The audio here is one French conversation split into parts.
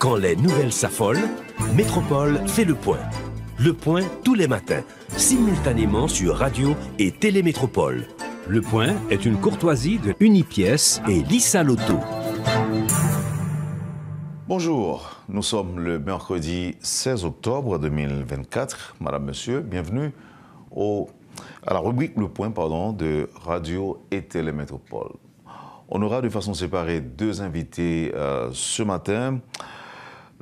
Quand les nouvelles s'affolent, Métropole fait le point. Le point tous les matins, simultanément sur radio et Télémétropole. Le point est une courtoisie de Unipièce et Lissa Lotto. Bonjour, nous sommes le mercredi 16 octobre 2024. Madame, Monsieur, bienvenue à la rubrique Le Point de Radio et Télémétropole. On aura de façon séparée deux invités ce matin.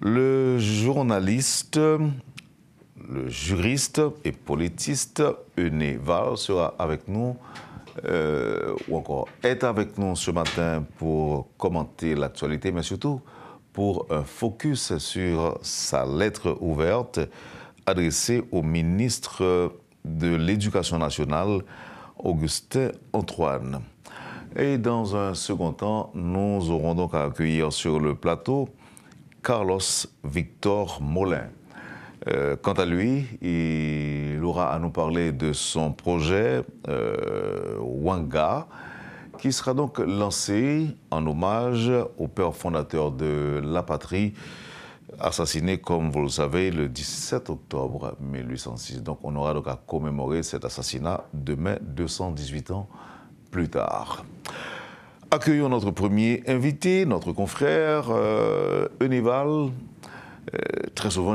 Le journaliste, le juriste et politiste Ené Val sera avec nous, ou encore est avec nous ce matin pour commenter l'actualité, mais surtout pour un focus sur sa lettre ouverte adressée au ministre de l'Éducation nationale, Augustin Antoine. Et dans un second temps, nous aurons donc à accueillir sur le plateau Carlos Victor Molin. Quant à lui, il aura à nous parler de son projet Wanga, qui sera donc lancé en hommage au père fondateur de la patrie, assassiné, comme vous le savez, le 17 octobre 1806. Donc on aura donc à commémorer cet assassinat demain, 218 ans plus tard. Accueillons notre premier invité, notre confrère, Ené Val. Très souvent,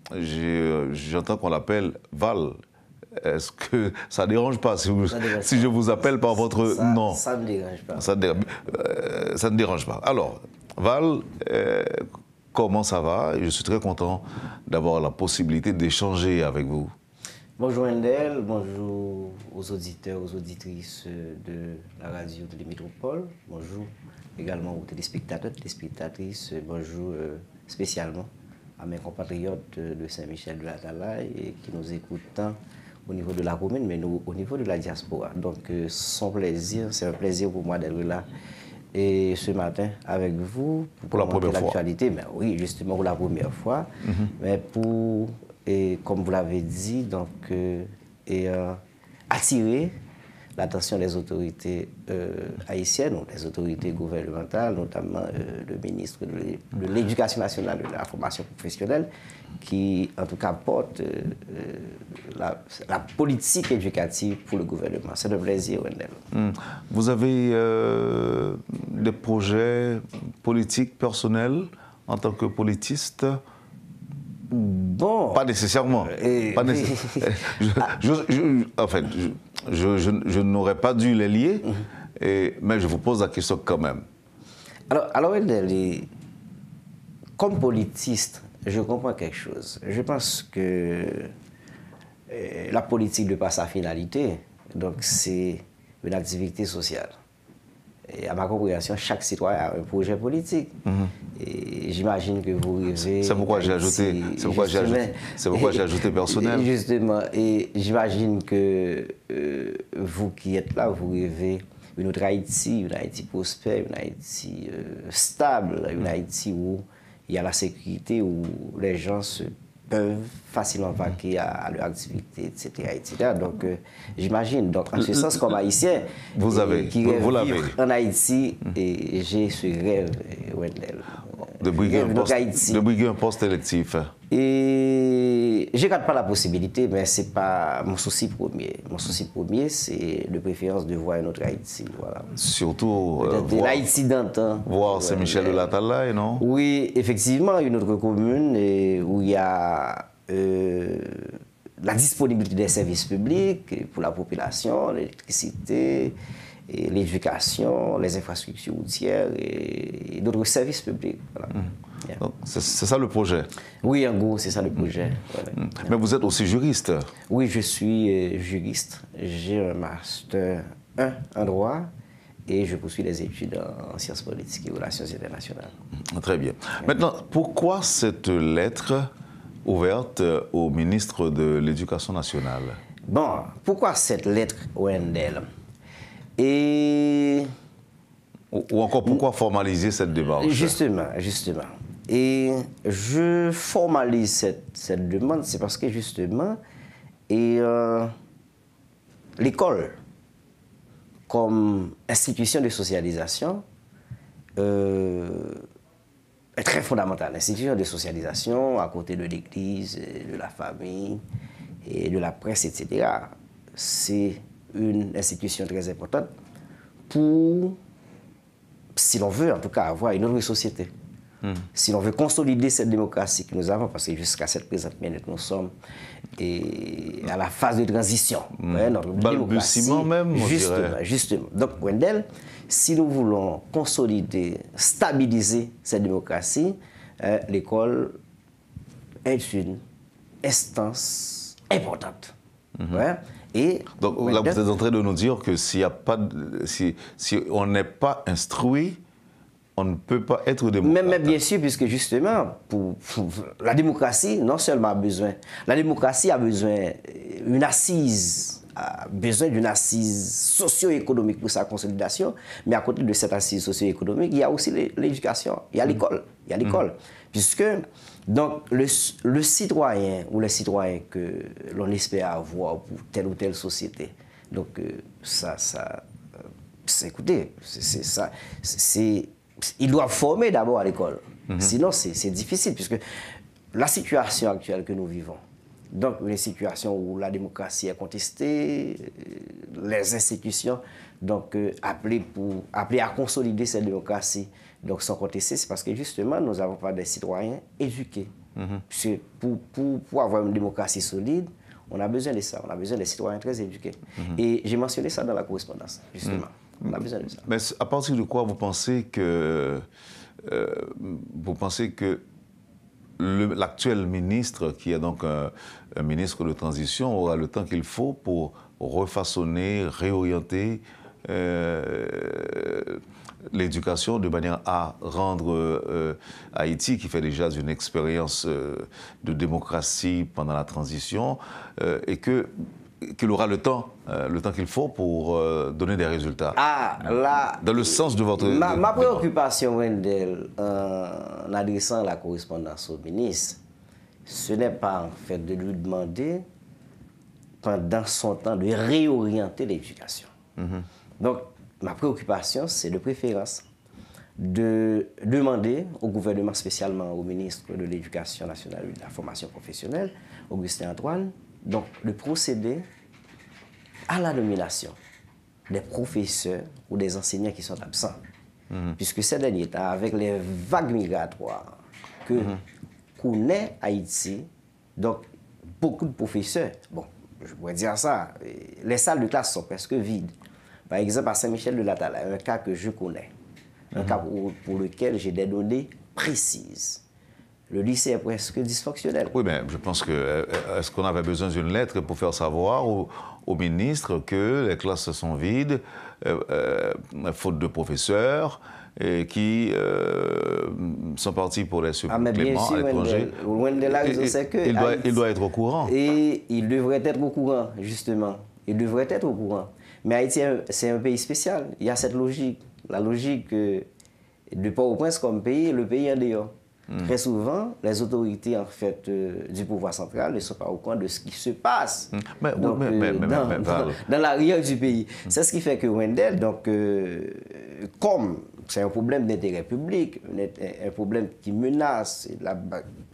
j'entends qu'on l'appelle Val. Est-ce que ça ne dérange pas si je vous appelle par votre nom? Ça ne dérange pas. Ça ne dérange pas. Alors, Val, comment ça va? Je suis très content d'avoir la possibilité d'échanger avec vous. Bonjour Wendel, bonjour aux auditeurs, aux auditrices de la radio de Télémétropole. Bonjour également aux téléspectateurs, téléspectatrices. Bonjour spécialement à mes compatriotes de Saint-Michel de la Talaye qui nous écoutent tant au niveau de la commune, mais nous, au niveau de la diaspora. Donc, c'est un plaisir pour moi d'être là et ce matin avec vous pour la première fois. L'actualité. Mais oui, justement pour la première fois. Mais comme vous l'avez dit, donc, attirer l'attention des autorités haïtiennes, ou des autorités gouvernementales, notamment le ministre de l'Éducation nationale et de la formation professionnelle, qui en tout cas porte la politique éducative pour le gouvernement. C'est un plaisir, Wendel. Vous avez des projets politiques personnels en tant que politiste? Bon. Pas nécessairement. Je n'aurais pas dû les lier, mais je vous pose la question quand même. Alors comme politiste, je comprends quelque chose. Je pense que la politique, de par sa finalité, donc c'est une activité sociale. Et à ma compréhension, chaque citoyen a un projet politique. Et j'imagine que vous rêvez... C'est pourquoi j'ai ajouté, personnel. Justement, et j'imagine que vous qui êtes là, vous rêvez une autre Haïti, une Haïti prospère, une Haïti stable, une Haïti où il y a la sécurité, où les gens peuvent facilement vaquer à leur activité, etc. Donc, j'imagine, donc en ce sens, comme Haïtien, qui rêve en Haïti, et j'ai ce rêve, Wendel, de briguer un poste électif. Et je ne garde pas la possibilité, mais ce n'est pas mon souci premier. Mon souci premier, c'est de préférence de voir une autre Haïti. Voilà. Surtout l'Haïti d'antan. Voir Saint-Michel de la Talaye, non? Oui, effectivement, une autre commune où il y a la disponibilité des services publics pour la population, l'électricité, l'éducation, les infrastructures routières et d'autres services publics. Voilà. C'est ça le projet? Oui, en gros, c'est ça le projet. Voilà. Mais vous êtes aussi juriste? Oui, je suis juriste. J'ai un master 1 en droit et je poursuis des études en sciences politiques et relations internationales. Très bien. Maintenant, pourquoi cette lettre ouverte au ministre de l'Éducation nationale? Bon, pourquoi cette lettre, Wendel? Ou encore, pourquoi formaliser cette démarche? Justement. Et je formalise cette demande, c'est parce que justement, l'école, comme institution de socialisation, est très fondamentale. L'institution de socialisation, à côté de l'Église, de la famille et de la presse, etc., c'est une institution très importante pour, si l'on veut en tout cas avoir une autre société. Si l'on veut consolider cette démocratie que nous avons, parce que jusqu'à cette présente minute, nous sommes à la phase de transition. Notre balbutiement même, on dirait. Justement. Donc, Wendell, si nous voulons consolider, stabiliser cette démocratie, l'école est une instance importante. Et donc là, vous êtes en train de nous dire que si on n'est pas instruit, on ne peut pas être démocrate. Mais bien sûr, puisque justement, pour la démocratie, non seulement a besoin, la démocratie a besoin d'une assise socio-économique pour sa consolidation, mais à côté de cette assise socio-économique, il y a aussi l'éducation, il y a l'école. Puisque donc, le citoyen ou les citoyens que l'on espère avoir pour telle ou telle société, donc écoutez, ils doivent former d'abord à l'école. Sinon, c'est difficile, puisque la situation actuelle que nous vivons, donc une situation où la démocratie est contestée, les institutions donc appelées à consolider cette démocratie donc sont contestées, c'est parce que justement, nous n'avons pas des citoyens éduqués. Puisque pour avoir une démocratie solide, on a besoin de ça, on a besoin des citoyens très éduqués. Et j'ai mentionné ça dans la correspondance, justement. On a besoin de ça. Mais à partir de quoi vous pensez que l'actuel ministre, qui est donc un ministre de transition, aura le temps qu'il faut pour refaçonner, réorienter l'éducation de manière à rendre Haïti, qui fait déjà une expérience de démocratie pendant la transition, et qu'il aura le temps qu'il faut pour donner des résultats. Dans le sens de votre... Ma préoccupation, Wendell, en adressant la correspondance au ministre, ce n'est pas en fait de lui demander, pendant son temps, de réorienter l'éducation. Donc, ma préoccupation, c'est de préférence de demander au gouvernement, spécialement au ministre de l'Éducation nationale et de la formation professionnelle, Augustin Antoine, donc de procéder à la nomination des professeurs ou des enseignants qui sont absents. Puisque ces derniers temps, avec les vagues migratoires que connaît Haïti, donc beaucoup de professeurs, bon, je pourrais dire ça, les salles de classe sont presque vides. Par exemple, à Saint-Michel-de-Latala, un cas que je connais, un cas pour lequel j'ai des données précises. Le lycée est presque dysfonctionnel. Oui, mais je pense que... Est-ce qu'on avait besoin d'une lettre pour faire savoir au ministre que les classes sont vides, faute de professeurs, et qui sont partis pour les suppléments à l'étranger? Il doit être au courant. Et il devrait être au courant, justement. Il devrait être au courant. Mais Haïti, c'est un pays spécial. Il y a cette logique. La logique de Port-au-Prince comme pays, le pays en dehors. Très souvent, les autorités en fait, du pouvoir central ne sont pas au courant de ce qui se passe dans l'arrière du pays. C'est ce qui fait que Wendell, donc, comme c'est un problème d'intérêt public, un problème qui menace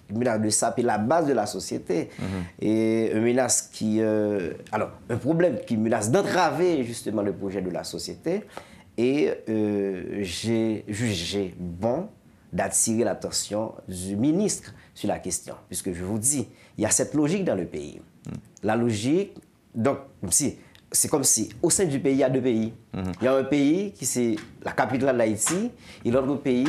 de saper la base de la société, et une menace alors, un problème qui menace d'entraver justement le projet de la société, et j'ai jugé bon d'attirer l'attention du ministre sur la question. Puisque je vous dis, il y a cette logique dans le pays. La logique, donc, c'est comme si au sein du pays, il y a deux pays. Il y a un pays qui c'est la capitale d'Haïti, et l'autre pays,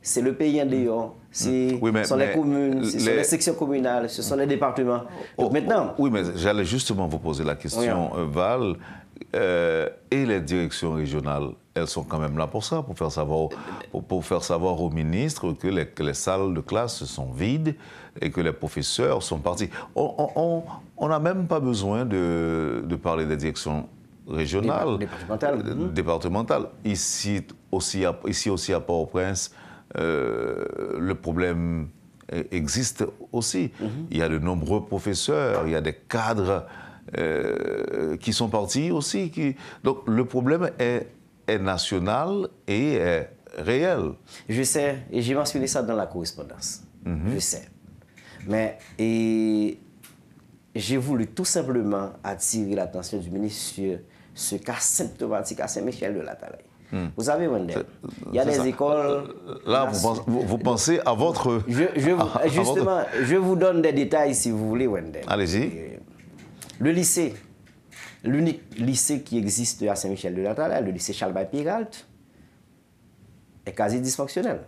c'est le pays en dehors. Ce sont les communes, ce sont les sections communales, ce sont les départements. Donc maintenant... Oui, mais j'allais justement vous poser la question, Val. Et les directions régionales, elles sont quand même là pour ça, pour faire savoir au ministre que les salles de classe sont vides et que les professeurs sont partis. On n'a même pas besoin de parler des directions régionales, départementales. Ici aussi à Port-au-Prince, le problème existe aussi. Il y a de nombreux professeurs, il y a des cadres qui sont partis aussi. Donc le problème est national et est réel. Je sais, et j'ai mentionné ça dans la correspondance. Je sais. Mais j'ai voulu tout simplement attirer l'attention du ministre sur ce cas symptomatique à Saint-Michel de la Talaye. Vous savez, Wendell, il y a des écoles... Là, vous pensez à votre... Justement, je vous donne des détails si vous voulez, Wendell. Allez-y. Le lycée, l'unique lycée qui existe à Saint-Michel de la Talaye, le lycée Charles-Péralte, est quasi dysfonctionnel.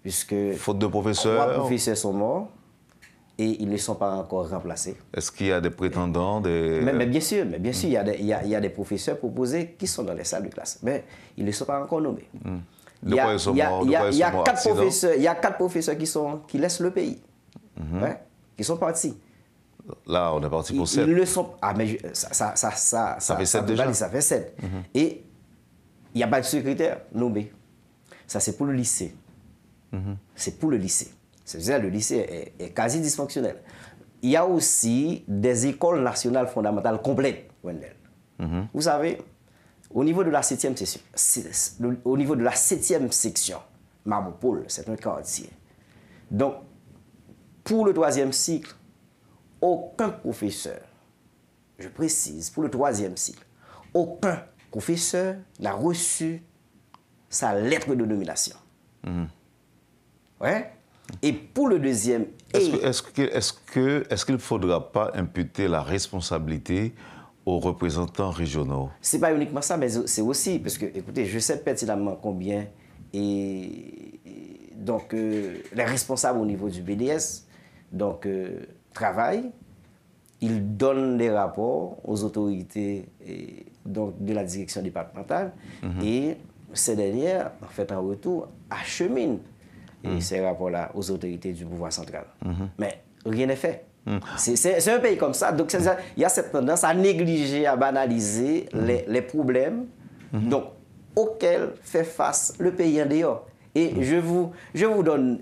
Puisque faute de professeurs. 3 professeurs sont morts et ils ne sont pas encore remplacés. Est-ce qu'il y a des prétendants mais bien sûr, il y a des professeurs proposés qui sont dans les salles de classe, mais ils ne sont pas encore nommés. Il y a 4 professeurs qui laissent le pays, qui sont partis. Là, on est parti pour 7. Ils le sont. Ah, mais ça fait 7 déjà. Ça fait 7. Et il n'y a pas de secrétaire nommé. Ça, c'est pour le lycée. C'est pour le lycée. C'est-à-dire le lycée est quasi dysfonctionnel. Il y a aussi des écoles nationales fondamentales complètes, Wendell. Vous savez, au niveau de la 7e section, Marmopole, c'est un quartier. Donc, pour le 3e cycle, aucun professeur, je précise, pour le 3e cycle, aucun professeur n'a reçu sa lettre de nomination. Ouais? Et pour le 2e... Est-ce qu'il ne faudra pas imputer la responsabilité aux représentants régionaux? Ce n'est pas uniquement ça, mais c'est aussi, parce que, écoutez, je sais pertinemment combien donc, les responsables au niveau du BDS travaillent, ils donnent des rapports aux autorités donc, de la direction départementale et ces dernières, en fait, en retour, acheminent ces rapports-là aux autorités du pouvoir central. Mais rien n'est fait. C'est un pays comme ça. Donc, il y a cette tendance à négliger, à banaliser les problèmes donc, auxquels fait face le pays en dehors. Et je vous donne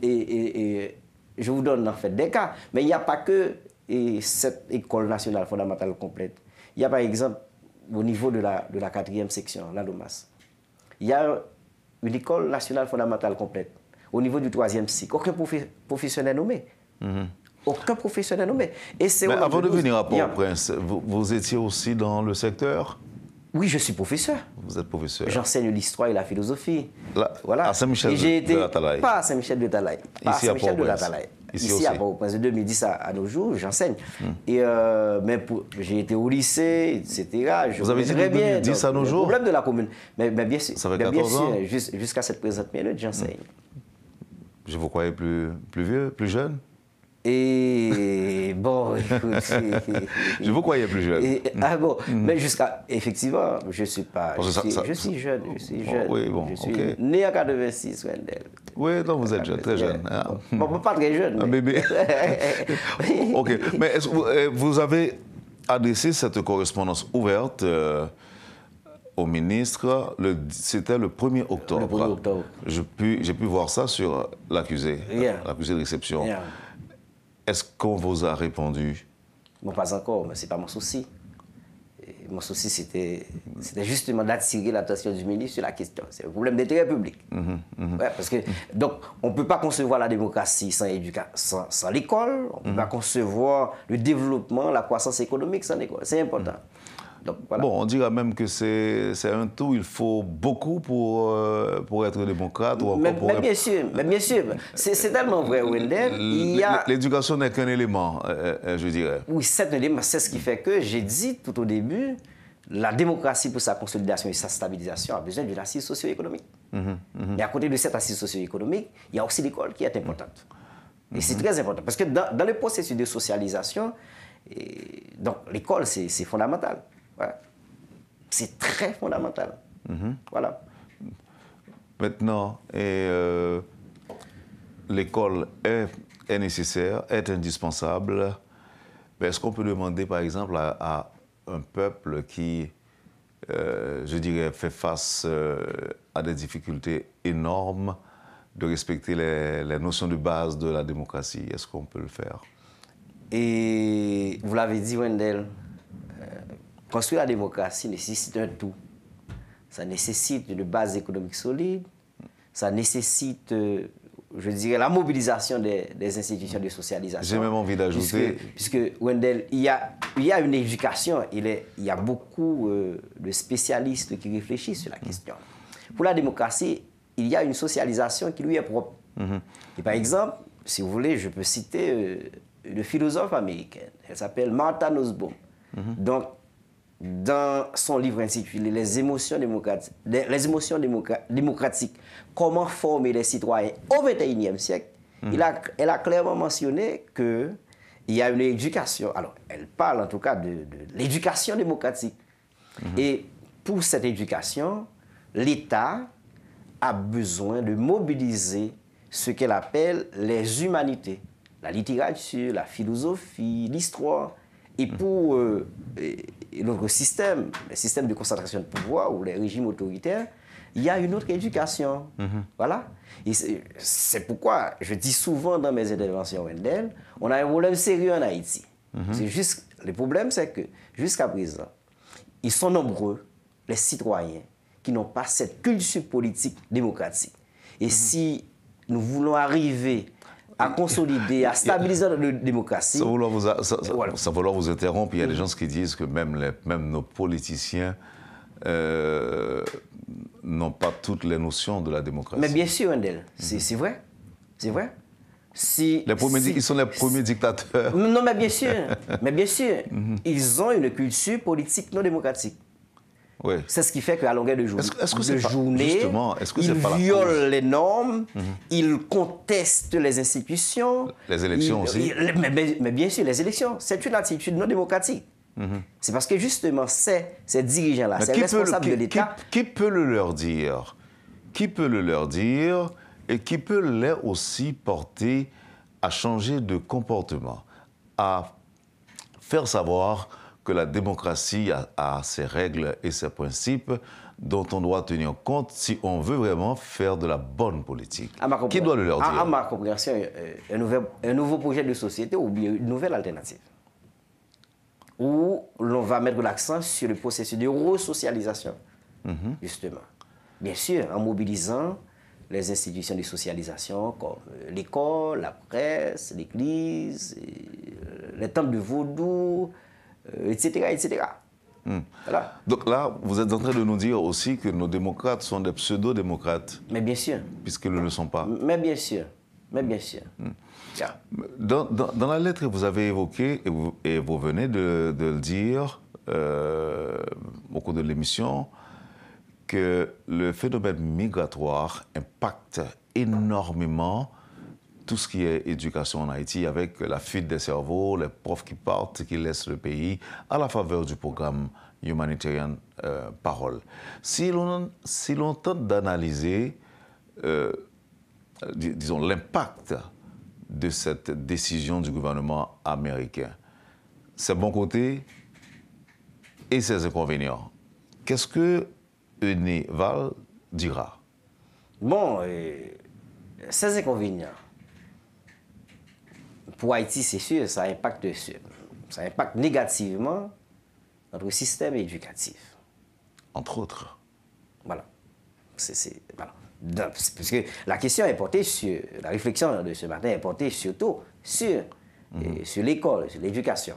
en fait des cas. Mais il n'y a pas que cette école nationale fondamentale complète. Il y a par exemple, au niveau de la 4e section, la Lomas, il y a une école nationale fondamentale complète. Au niveau du 3e cycle, aucun professionnel nommé. Aucun professionnel nommé. Mais avant de venir à Port-au-Prince, vous étiez aussi dans le secteur? Oui, je suis professeur. Vous êtes professeur. J'enseigne l'histoire et la philosophie. À Saint-Michel de la Talaye. Pas à Saint-Michel de Talaye. Pas à Saint-Michel de la Talaye. Ici à Port-au-Prince. De 2010 à nos jours, j'enseigne. Mais j'ai été au lycée, etc. Vous avez dit de 2010 à nos jours? Le problème de la commune. Mais bien sûr, ça fait 14 ans. Jusqu'à cette présente minute, j'enseigne. Je vous croyais plus vieux, plus jeune? Et bon, écoute... Je vous croyais plus jeune. Mais effectivement, je suis pas... Je suis jeune. Oui, bon, je suis né en 86, Wendell. Oui, non, vous êtes jeune, très jeune. Bon, pas très jeune. Un bébé. OK. Mais est-ce que vous avez adressé cette correspondance ouverte au ministre, c'était le 1er octobre. Le 1er octobre. J'ai pu voir ça sur l'accusé, l'accusé de réception. Est-ce qu'on vous a répondu? Bon, pas encore, mais ce n'est pas mon souci. Mon souci, c'était justement d'attirer l'attention du ministre sur la question. C'est un problème d'intérêt public. Parce que, donc, on ne peut pas concevoir la démocratie sans l'école. On ne peut pas concevoir le développement, la croissance économique sans l'école. C'est important. Donc, voilà. Bon, on dirait même que c'est un tout. Il faut beaucoup pour être démocrate. Mais bien sûr. C'est tellement vrai, Wendell. L'éducation n'est qu'un élément, je dirais. Oui, c'est un élément. C'est ce qui fait que j'ai dit tout au début, la démocratie pour sa consolidation et sa stabilisation a besoin d'une assise socio-économique. Et à côté de cette assise socio-économique, il y a aussi l'école qui est importante. Et c'est très important. Parce que dans le processus de socialisation, donc l'école, c'est fondamental. Voilà. C'est très fondamental. Voilà. Maintenant, l'école est nécessaire, est indispensable. Mais est-ce qu'on peut demander, par exemple, à un peuple qui, je dirais, fait face à des difficultés énormes de respecter les notions de base de la démocratie? Est-ce qu'on peut le faire? Et vous l'avez dit, Wendell, construire la démocratie nécessite un tout. Ça nécessite une base économique solide, ça nécessite, je dirais, la mobilisation des institutions de socialisation. J'ai même envie d'ajouter... Puisque Wendell, il y a une éducation, il y a beaucoup de spécialistes qui réfléchissent sur la question. Pour la démocratie, il y a une socialisation qui lui est propre. Et par exemple, si vous voulez, je peux citer une philosophe américaine. Elle s'appelle Martha Nussbaum. Donc, dans son livre intitulé Les émotions démocratiques, comment former les citoyens au XXIe siècle, elle a clairement mentionné qu'il y a une éducation. Alors, elle parle en tout cas de l'éducation démocratique. Et pour cette éducation, l'État a besoin de mobiliser ce qu'elle appelle les humanités. La littérature, la philosophie, l'histoire. Et pour notre système, le système de concentration de pouvoir ou les régimes autoritaires, il y a une autre éducation. Voilà. Et c'est pourquoi je dis souvent dans mes interventions, Wendell, on a un problème sérieux en Haïti. Le problème, c'est que jusqu'à présent, ils sont nombreux, les citoyens, qui n'ont pas cette culture politique démocratique. Et si nous voulons arriver à consolider, à stabiliser notre démocratie... Sans vouloir vous interrompre, il y a des gens qui disent que même nos politiciens n'ont pas toutes les notions de la démocratie. Mais bien sûr, Wendell, c'est vrai. C'est vrai. Ils sont les premiers dictateurs. Non, mais bien sûr. Ils ont une culture politique non démocratique. Oui. C'est ce qui fait qu'à longueur de journée, ils violent les normes, ils contestent les institutions. Les élections aussi. Mais bien sûr, les élections, c'est une attitude non démocratique. C'est parce que justement, ces dirigeants-là, ces responsables de l'État... Qui peut le leur dire? Qui peut le leur dire et qui peut les aussi porter à changer de comportement, à faire savoir que la démocratie a ses règles et ses principes dont on doit tenir compte si on veut vraiment faire de la bonne politique. Qui doit le leur dire? À ma compréhension, un nouveau projet de société ou bien une nouvelle alternative où l'on va mettre l'accent sur le processus de resocialisation, justement. Bien sûr, en mobilisant les institutions de socialisation comme l'école, la presse, l'église, les temples de vaudou, etc., etc. Voilà. Donc là, vous êtes en train de nous dire aussi que nos démocrates sont des pseudo-démocrates. Mais bien sûr. Puisqu'ils ne le sont pas. Mais bien sûr. Dans la lettre que vous avez évoquée, et vous venez de le dire au cours de l'émission, que le phénomène migratoire impacte énormément tout ce qui est éducation en Haïti, avec la fuite des cerveaux, les profs qui partent, qui laissent le pays, à la faveur du programme Humanitarian Parole. Si l'on tente d'analyser, disons, l'impact de cette décision du gouvernement américain, ses bons côtés et ses inconvénients, qu'est-ce que Ené Val dira? Bon, ces inconvénients, pour Haïti, c'est sûr, ça impacte négativement notre système éducatif. Entre autres. Voilà. Voilà. Parce que la question est portée sur, la réflexion de ce matin est portée surtout sur l'école, sur l'éducation.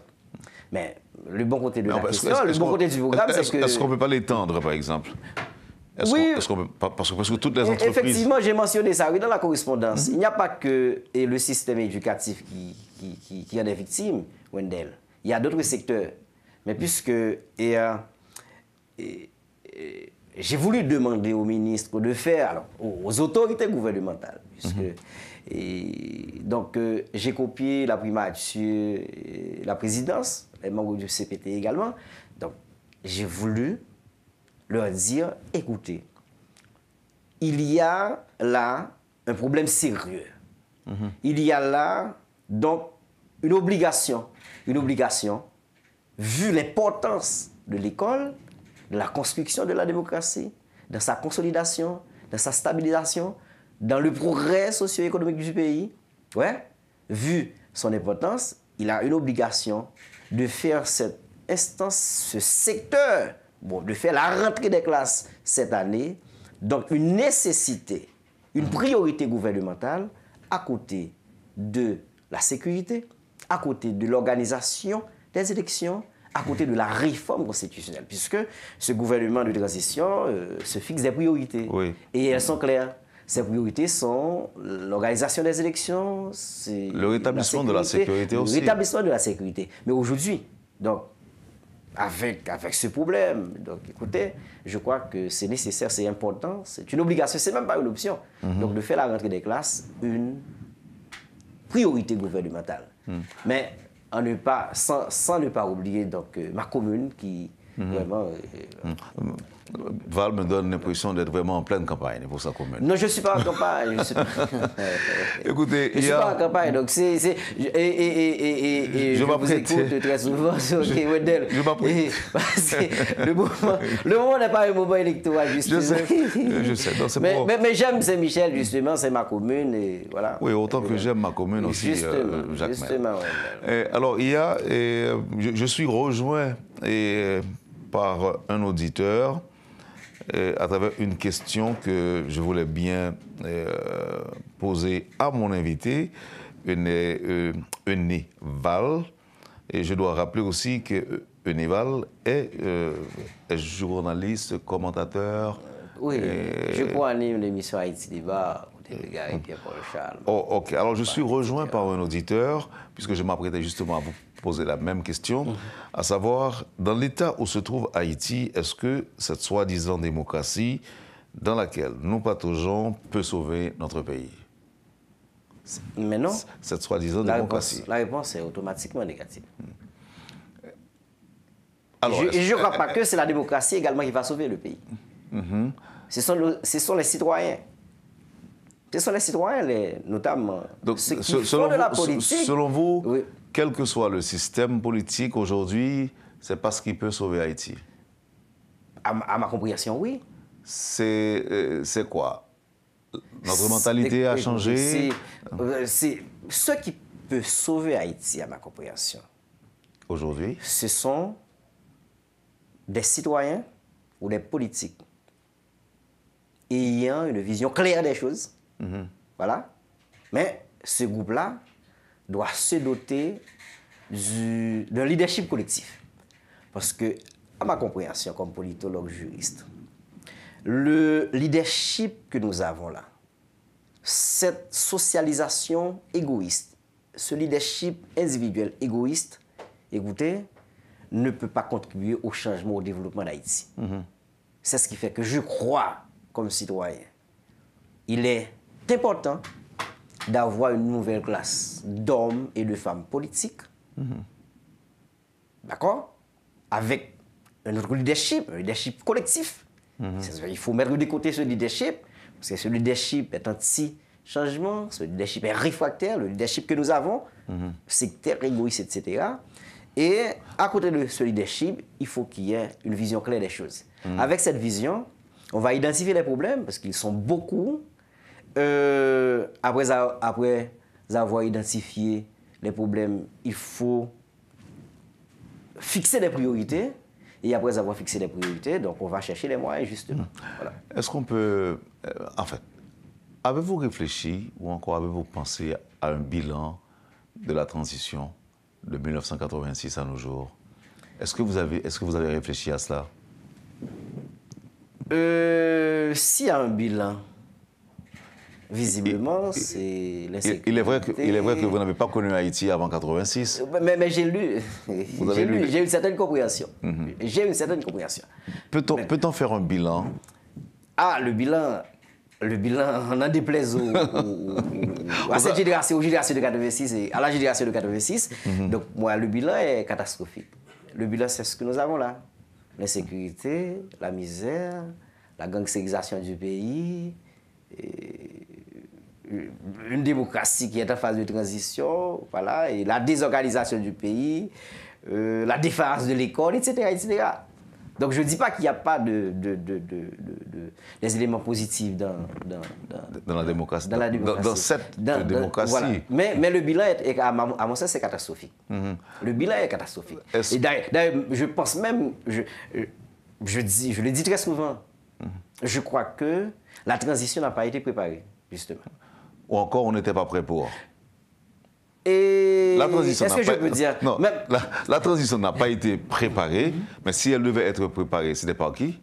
Mais le bon côté de la question, le bon côté du programme, c'est que... Est-ce qu'on ne peut pas l'étendre, par exemple? Oui. Parce que toutes les entreprises... Effectivement, j'ai mentionné ça, oui, dans la correspondance. Il n'y a pas que le système éducatif qui en est victime, Wendell. Il y a d'autres secteurs. Mais puisque... j'ai voulu demander au ministre de faire, alors, aux autorités gouvernementales, donc j'ai copié la primature, la présidence, les membres du CPT également. Donc j'ai voulu leur dire, écoutez, il y a là un problème sérieux. Il y a là donc une obligation, vu l'importance de l'école, de la construction de la démocratie, dans sa consolidation, dans sa stabilisation, dans le progrès socio-économique du pays. Ouais, vu son importance, il a une obligation de faire cette instance, ce secteur, de faire la rentrée des classes cette année. Donc une nécessité une priorité gouvernementale à côté de la sécurité, à côté de l'organisation des élections, à côté de la réforme constitutionnelle, puisque ce gouvernement de transition se fixe des priorités. Oui. Et elles sont claires. Ces priorités sont l'organisation des élections, le rétablissement de la sécurité aussi. Le rétablissement de la sécurité. Mais aujourd'hui, donc, avec ce problème, donc écoutez, je crois que c'est nécessaire, c'est important, c'est une obligation, c'est même pas une option. Donc de faire la rentrée des classes une priorité gouvernementale. Mais sans ne pas oublier donc, ma commune qui vraiment... Val me donne l'impression d'être vraiment en pleine campagne pour sa commune. Non, je ne suis pas en campagne. Écoutez, je ne suis pas en campagne, donc je vous écoute très souvent sur K-Wendel. Je m'apprête. Le moment n'est pas un moment électoral, justement. Je sais. Donc, mais j'aime Saint-Michel, justement, c'est ma commune. Et voilà. Oui, autant que j'aime ma commune aussi, Jacques. Justement, alors, je suis rejoint par un auditeur à travers une question que je voulais bien poser à mon invité, Euné Val. Et je dois rappeler aussi que Euné Val est journaliste, commentateur. Oui, je co-anime l'émission Haïti Débat. Oh, ok. Alors, je suis rejoint par un auditeur, puisque je m'apprêtais justement à vous poser la même question, à savoir, dans l'état où se trouve Haïti, est-ce que cette soi-disant démocratie dans laquelle nous pataugeons peut sauver notre pays? Mais non. Cette soi-disant démocratie. La réponse est automatiquement négative. Alors, et je ne crois pas que c'est la démocratie également qui va sauver le pays. Ce sont les citoyens. Ce sont les citoyens, notamment donc, ceux qui font de la politique. Selon vous, oui. Quel que soit le système politique aujourd'hui, c'est pas ce qui peut sauver Haïti? À ma compréhension, oui. C'est quoi? Notre mentalité a changé? C'est ce qui peut sauver Haïti, à ma compréhension. Aujourd'hui? Ce sont des citoyens ou des politiques ayant une vision claire des choses. Voilà. Mais ce groupe-là doit se doter d'un leadership collectif. Parce que, à ma compréhension comme politologue juriste, le leadership que nous avons là, cette socialisation égoïste, ce leadership individuel égoïste, écoutez, ne peut pas contribuer au changement, au développement d'Haïti. C'est ce qui fait que je crois, comme citoyen, il est important d'avoir une nouvelle classe d'hommes et de femmes politiques, d'accord, avec un autre leadership, un leadership collectif. Il faut mettre de côté ce leadership, parce que ce leadership est anti-changement, ce leadership est réfractaire, le leadership que nous avons, sectaire, égoïste, etc. Et à côté de ce leadership, il faut qu'il y ait une vision claire des choses. Avec cette vision, on va identifier les problèmes, parce qu'ils sont beaucoup. Après avoir identifié les problèmes, il faut fixer des priorités. Et après avoir fixé des priorités, donc on va chercher les moyens, justement. Voilà. Est-ce qu'on peut... en fait, avez-vous réfléchi ou encore avez-vous pensé à un bilan de la transition de 1986 à nos jours? Est-ce que vous avez réfléchi à cela? S'il y a un bilan, visiblement, c'est l'insécurité. Il est vrai que vous n'avez pas connu Haïti avant 1986. Mais j'ai lu. J'ai une certaine compréhension. J'ai une certaine compréhension. Peut-on faire un bilan? Ah, le bilan, on en déplaise à cette génération, aux générations de 86 et à la génération de 86. Donc, moi, le bilan est catastrophique. Le bilan, c'est ce que nous avons là. L'insécurité, la misère, la gangsterisation du pays, une démocratie qui est en phase de transition, voilà, et la désorganisation du pays, la défaillance de l'école, etc., etc. Donc je ne dis pas qu'il n'y a pas des éléments positifs dans la démocratie. Dans cette démocratie. Voilà. Mais le bilan, à mon sens, c'est catastrophique. Le bilan est catastrophique. Et d'ailleurs, je pense même, je le dis très souvent, je crois que la transition n'a pas été préparée. justement. Ou encore, on n'était pas prêt pour. Et La transition est-ce que je peux dire... Non, même- la transition n'a pas été préparée, mais si elle devait être préparée, c'était par qui?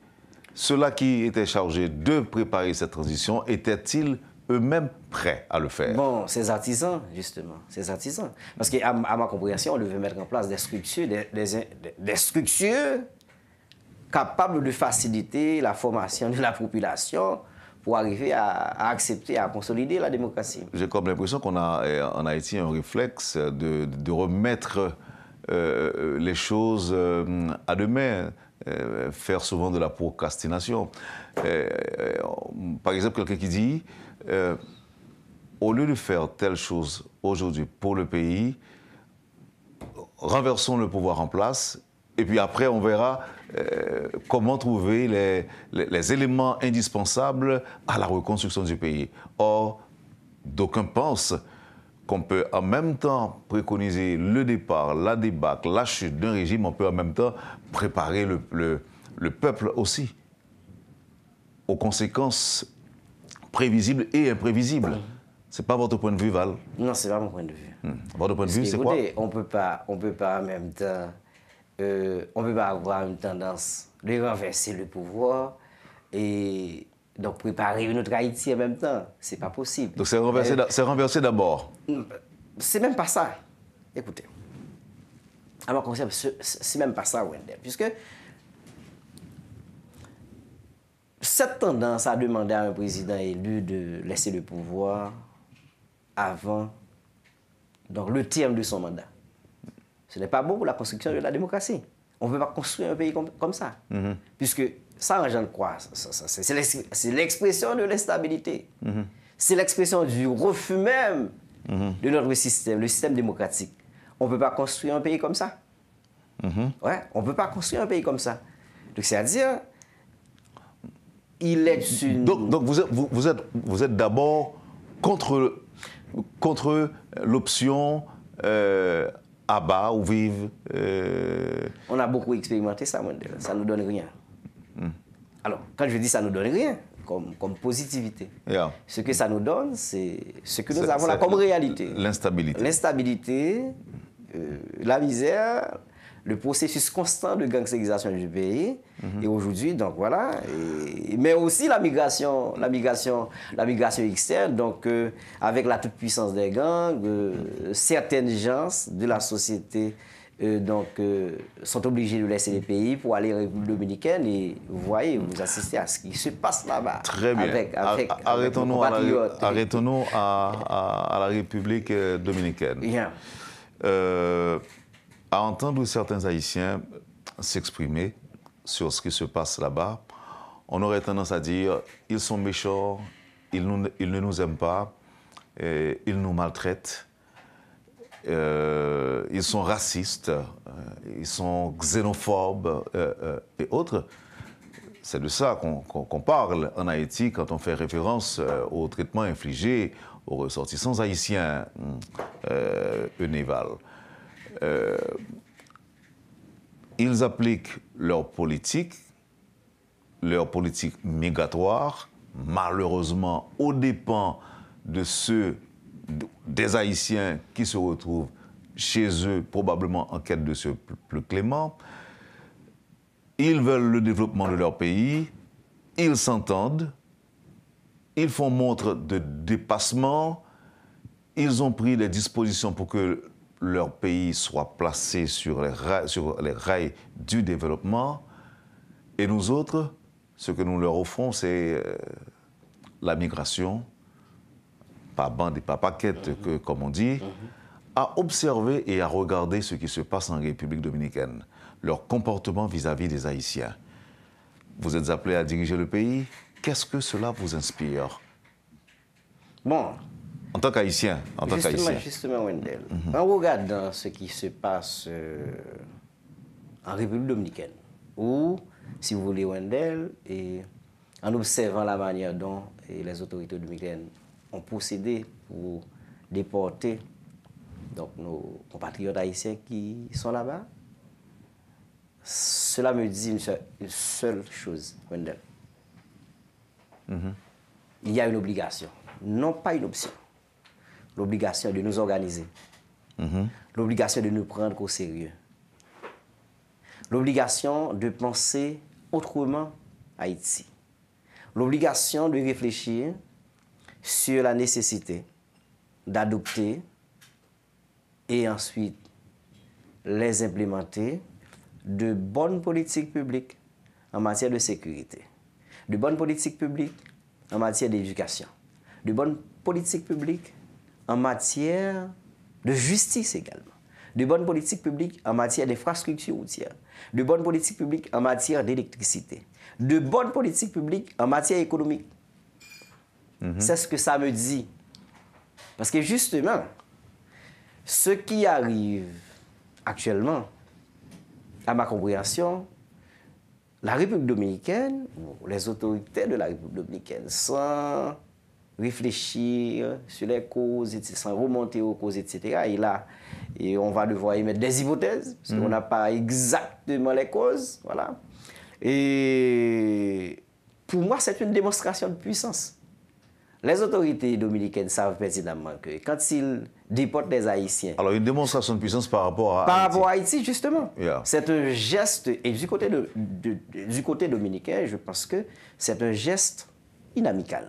Ceux-là qui étaient chargés de préparer cette transition, étaient-ils eux-mêmes prêts à le faire? Bon, ces artisans, justement, ces artisans. Parce qu'à ma compréhension, on devait mettre en place des structures, des structures capables de faciliter la formation de la population pour arriver à accepter, à consolider la démocratie. J'ai comme l'impression qu'on a en Haïti un réflexe de remettre les choses à demain, faire souvent de la procrastination. Par exemple, quelqu'un qui dit, au lieu de faire telle chose aujourd'hui pour le pays, renversons le pouvoir en place, et puis après on verra comment trouver les éléments indispensables à la reconstruction du pays. Or, d'aucuns pensent qu'on peut en même temps préconiser le départ, la débâcle, la chute d'un régime, on peut en même temps préparer le peuple aussi aux conséquences prévisibles et imprévisibles. C'est pas votre point de vue, Val? Non, c'est pas mon point de vue. Votre point de vue, c'est quoi? Écoutez, on peut pas en même temps, on peut pas avoir une tendance de renverser le pouvoir et donc préparer une autre Haïti en même temps. C'est pas possible. Donc c'est renversé d'abord. C'est même pas ça. Écoutez, à ma conscience, c'est même pas ça, Wendell, puisque cette tendance à demander à un président élu de laisser le pouvoir avant donc, le terme de son mandat, ce n'est pas bon pour la construction de la démocratie. On ne peut pas construire un pays comme ça, puisque ça engendre quoi? C'est l'expression de l'instabilité. C'est l'expression du refus même de notre système, le système démocratique. On ne peut pas construire un pays comme ça. Ouais, on ne peut pas construire un pays comme ça. Donc, c'est-à-dire, il est une... Donc vous êtes d'abord contre l'option à bas ou vive. On a beaucoup expérimenté ça, Wendell. Ça ne nous donne rien. Alors, quand je dis ça ne nous donne rien, comme positivité, Yeah. ce que ça nous donne, c'est ce que nous avons là comme réalité. L'instabilité. L'instabilité, la misère, le processus constant de gangsterisation du pays. Et aujourd'hui, donc voilà. Mais aussi la migration externe, donc avec la toute-puissance des gangs, certaines gens de la société sont obligés de laisser les pays pour aller en République dominicaine. Et vous voyez, vous assistez à ce qui se passe là-bas. Très bien. Arrêtons-nous à la République dominicaine. Bien. À entendre certains Haïtiens s'exprimer sur ce qui se passe là-bas, on aurait tendance à dire ils sont méchants, ils ne nous aiment pas, ils nous maltraitent, ils sont racistes, ils sont xénophobes et autres. C'est de ça qu'on parle en Haïti quand on fait référence aux traitements infligés aux ressortissants haïtiens, Enéval. Ils appliquent leur politique migratoire, malheureusement aux dépens de des Haïtiens qui se retrouvent chez eux, probablement en quête de ce plus clément. Ils veulent le développement de leur pays, ils s'entendent, ils font montre de dépassement, ils ont pris les dispositions pour que leur pays soit placé sur les rails du développement. Et nous autres, ce que nous leur offrons, c'est la migration, pas bande et pas paquette, comme on dit, à observer et à regarder ce qui se passe en République dominicaine, leur comportement vis-à-vis des Haïtiens. Vous êtes appelés à diriger le pays. Qu'est-ce que cela vous inspire? Bon. En tant qu'Haïtien. Justement, Wendell, en regardant ce qui se passe en République dominicaine, ou, si vous voulez, Wendell, et en observant la manière dont les autorités dominicaines ont procédé pour déporter donc, nos compatriotes haïtiens qui sont là-bas, cela me dit une seule chose, Wendell. Il y a une obligation n'ont pas une option. L'obligation de nous organiser. L'obligation de nous prendre au sérieux. L'obligation de penser autrement Haïti. L'obligation de réfléchir sur la nécessité d'adopter et ensuite les implémenter de bonnes politiques publiques en matière de sécurité, de bonnes politiques publiques en matière d'éducation, de bonnes politiques publiques en matière de justice également, de bonnes politiques publiques en matière d'infrastructures routières, de bonnes politiques publiques en matière d'électricité, de bonnes politiques publiques en matière économique. C'est ce que ça me dit. Parce que justement, ce qui arrive actuellement, à ma compréhension, la République dominicaine, ou les autorités de la République dominicaine, sans réfléchir sur les causes, sans remonter aux causes, etc. Et là, on va devoir émettre des hypothèses, parce qu'on n'a pas exactement les causes. Voilà. Et pour moi, c'est une démonstration de puissance. Les autorités dominicaines savent pertinemment que quand ils déportent des Haïtiens... Alors, une démonstration de puissance par rapport à Par Haïti. rapport à Haïti, justement. Yeah. C'est un geste, et du côté dominicain, je pense que c'est un geste inamical.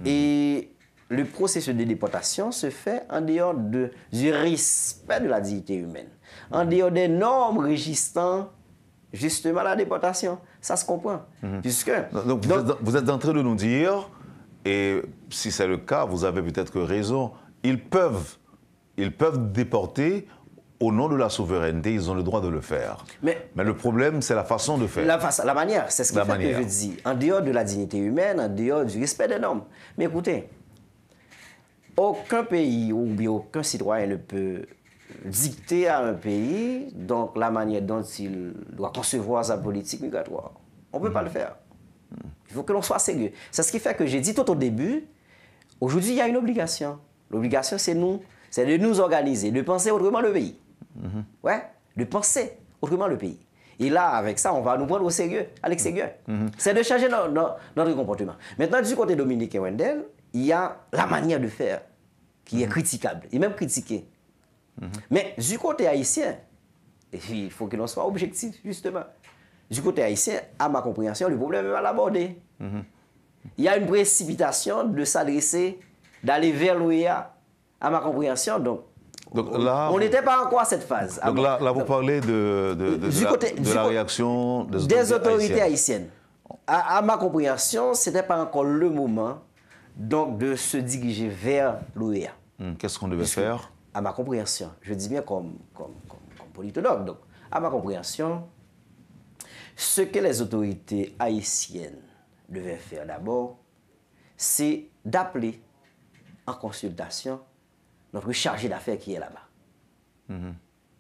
Et le processus de déportation se fait en dehors du respect de la dignité humaine, en dehors des normes régissant justement la déportation. Ça se comprend. Puisque... Donc, vous êtes en train de nous dire... Et si c'est le cas, vous avez peut-être raison, ils peuvent déporter au nom de la souveraineté, ils ont le droit de le faire. Mais le problème, c'est la façon de faire. La manière, c'est ce qui fait que je dis, en dehors de la dignité humaine, en dehors du respect des normes. Mais écoutez, aucun pays ou bien aucun citoyen ne peut dicter à un pays donc la manière dont il doit concevoir sa politique migratoire. On ne peut pas le faire. Il faut que l'on soit sérieux. C'est ce qui fait que j'ai dit tout au début, aujourd'hui, il y a une obligation. L'obligation, c'est de nous organiser, de penser autrement le pays. Ouais, de penser autrement le pays. Et là, avec ça, on va nous prendre au sérieux, à l'extérieur. C'est de changer notre comportement. Maintenant, du côté dominicain Wendel, il y a la manière de faire qui est critiquable, et même critiquée. Mais du côté haïtien, il faut que l'on soit objectif, justement. Du côté haïtien, à ma compréhension, le problème est mal abordé. Il y a une précipitation de s'adresser, d'aller vers l'OEA, à ma compréhension. Donc là, on n'était pas encore à cette phase. Donc là, vous parlez de la réaction des autorités haïtiennes. À ma compréhension, ce n'était pas encore le moment donc, de se diriger vers l'OEA. Qu'est-ce qu'on devait faire? À ma compréhension, je dis bien comme politologue, donc, à ma compréhension, ce que les autorités haïtiennes devaient faire d'abord, c'est d'appeler en consultation notre chargé d'affaires qui est là-bas,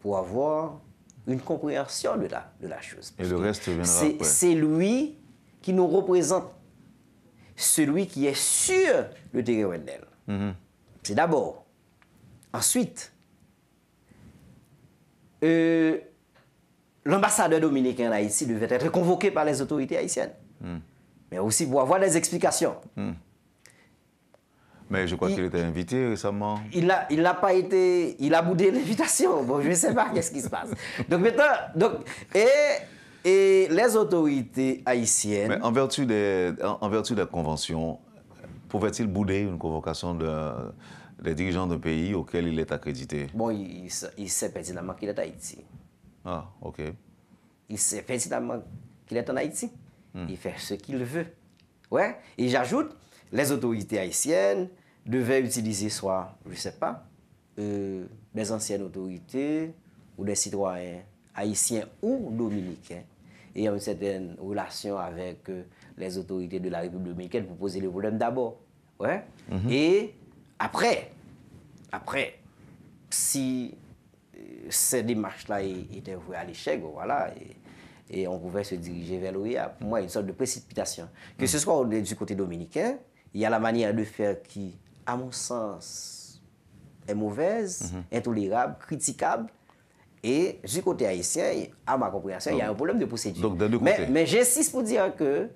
pour avoir une compréhension de la chose. Et le reste viendra après. C'est lui qui nous représente, celui qui est sur le terrain Wendel. C'est d'abord. Ensuite, l'ambassadeur dominicain en Haïti devait être convoqué par les autorités haïtiennes. Mais aussi pour avoir des explications. Mais je crois qu'il était invité récemment. Il n'a pas été... Il a boudé l'invitation. Bon, je ne sais pas qu'est-ce qui se passe. Donc maintenant... Et les autorités haïtiennes... Mais en vertu des conventions, pouvait-il bouder une convocation des dirigeants d'un pays auquel il est accrédité? Bon, il sait pertinemment qu'il est à Haïti. Ah, ok. Il sait pertinemment qu'il est en Haïti. Il fait ce qu'il veut. Ouais. Et j'ajoute, les autorités haïtiennes devaient utiliser soit, je ne sais pas, des anciennes autorités ou des citoyens haïtiens ou dominicains ayant une certaine relation avec les autorités de la République dominicaine pour poser le problème d'abord. Ouais. Et après, si ces démarches-là étaient vouées à l'échec, voilà, et on pouvait se diriger vers l'OEA. Pour moi, une sorte de précipitation. Que ce soit du côté dominicain, il y a la manière de faire qui, à mon sens, est mauvaise, intolérable, critiquable. Et du côté haïtien, à ma compréhension, il y a un problème de procédure. Donc, d'un côté. Mais j'insiste pour dire que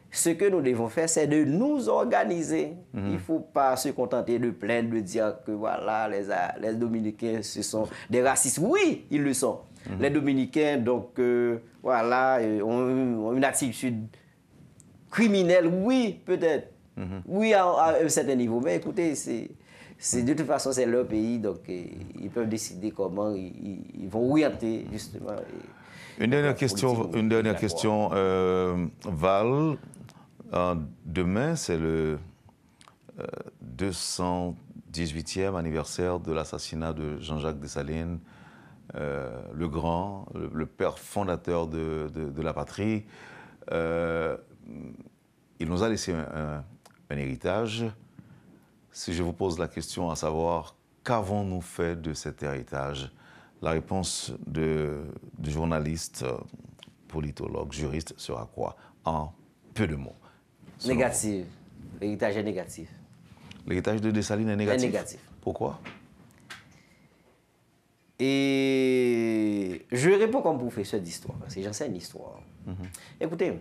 ce que nous devons faire, c'est de nous organiser. Il ne faut pas se contenter de plaindre, de dire que voilà, les Dominicains, ce sont des racistes. Oui, ils le sont. Les Dominicains, donc, voilà, ont une attitude criminelle. Oui, peut-être. Oui, à un certain niveau. Mais écoutez, de toute façon, c'est leur pays, donc ils peuvent décider comment ils vont orienter, justement. Une dernière question, Val. Demain, c'est le 218e anniversaire de l'assassinat de Jean-Jacques Dessalines, le grand, le père fondateur de la patrie. Il nous a laissé un héritage. Si je vous pose la question à savoir, qu'avons-nous fait de cet héritage? La réponse du journaliste, politologue, juriste sera quoi? En peu de mots. Négatif. L'héritage est négatif. L'héritage de Dessalines est négatif? Est négatif. Pourquoi? Et je réponds comme professeur d'histoire, parce que j'enseigne l'histoire. Écoutez,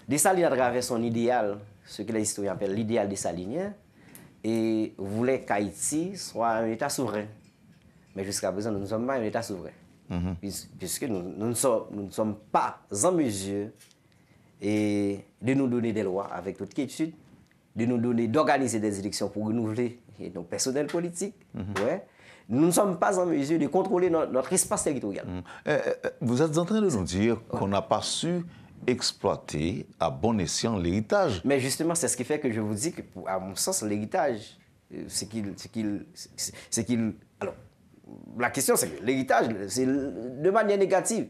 Dessalines, à travers son idéal, ce que les historiens appellent l'idéal dessalinien, et voulait qu'Haïti soit un État souverain. Mais jusqu'à présent, nous ne sommes pas un État souverain. Puisque nous ne sommes pas en mesure de nous donner des lois avec toute quiétude, d'organiser des élections pour renouveler nos personnels politiques. Ouais. Nous ne sommes pas en mesure de contrôler notre espace territorial. Vous êtes en train de nous dire qu'on n'a pas su exploiter à bon escient l'héritage. Mais justement, c'est ce qui fait que je vous dis que, à mon sens, l'héritage, c'est qu'il... Alors, la question, c'est que l'héritage, c'est de manière négative.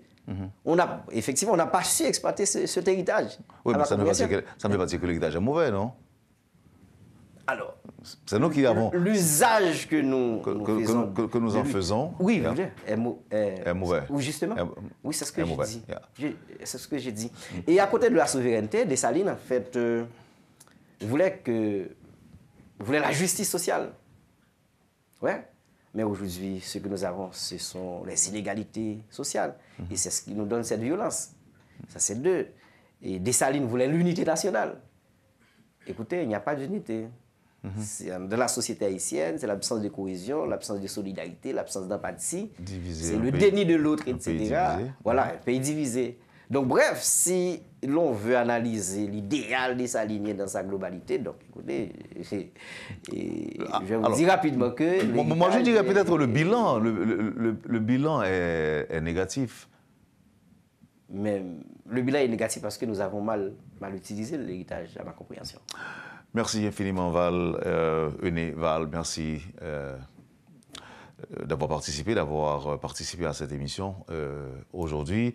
Effectivement, on n'a pas su exploiter cet héritage. Oui, mais ça ne veut pas dire que l'héritage est mauvais, non? Alors, c'est nous qui avons... L'usage que nous faisons... Que nous en faisons... Oui, est mauvais. Oui, justement. Oui, c'est ce que j'ai dit. C'est ce que j'ai dit. Et à côté de la souveraineté, Dessalines, en fait, voulait la justice sociale. Ouais. Mais aujourd'hui, ce que nous avons, ce sont les inégalités sociales. Et c'est ce qui nous donne cette violence. Ça, c'est deux. Et Dessalines voulait l'unité nationale. Écoutez, il n'y a pas d'unité. De la société haïtienne, c'est l'absence de cohésion, l'absence de solidarité, l'absence d'empathie. C'est le déni de l'autre, etc. Voilà, un pays divisé. Donc, bref, si l'on veut analyser l'idéal Dessalines dans sa globalité, donc écoutez, je vais vous dire rapidement que... Moi, je dirais peut-être le bilan. Le bilan est négatif. Mais le bilan est négatif parce que nous avons mal utilisé l'héritage, à ma compréhension. Merci infiniment, Val. Ené, Val, merci d'avoir participé à cette émission aujourd'hui.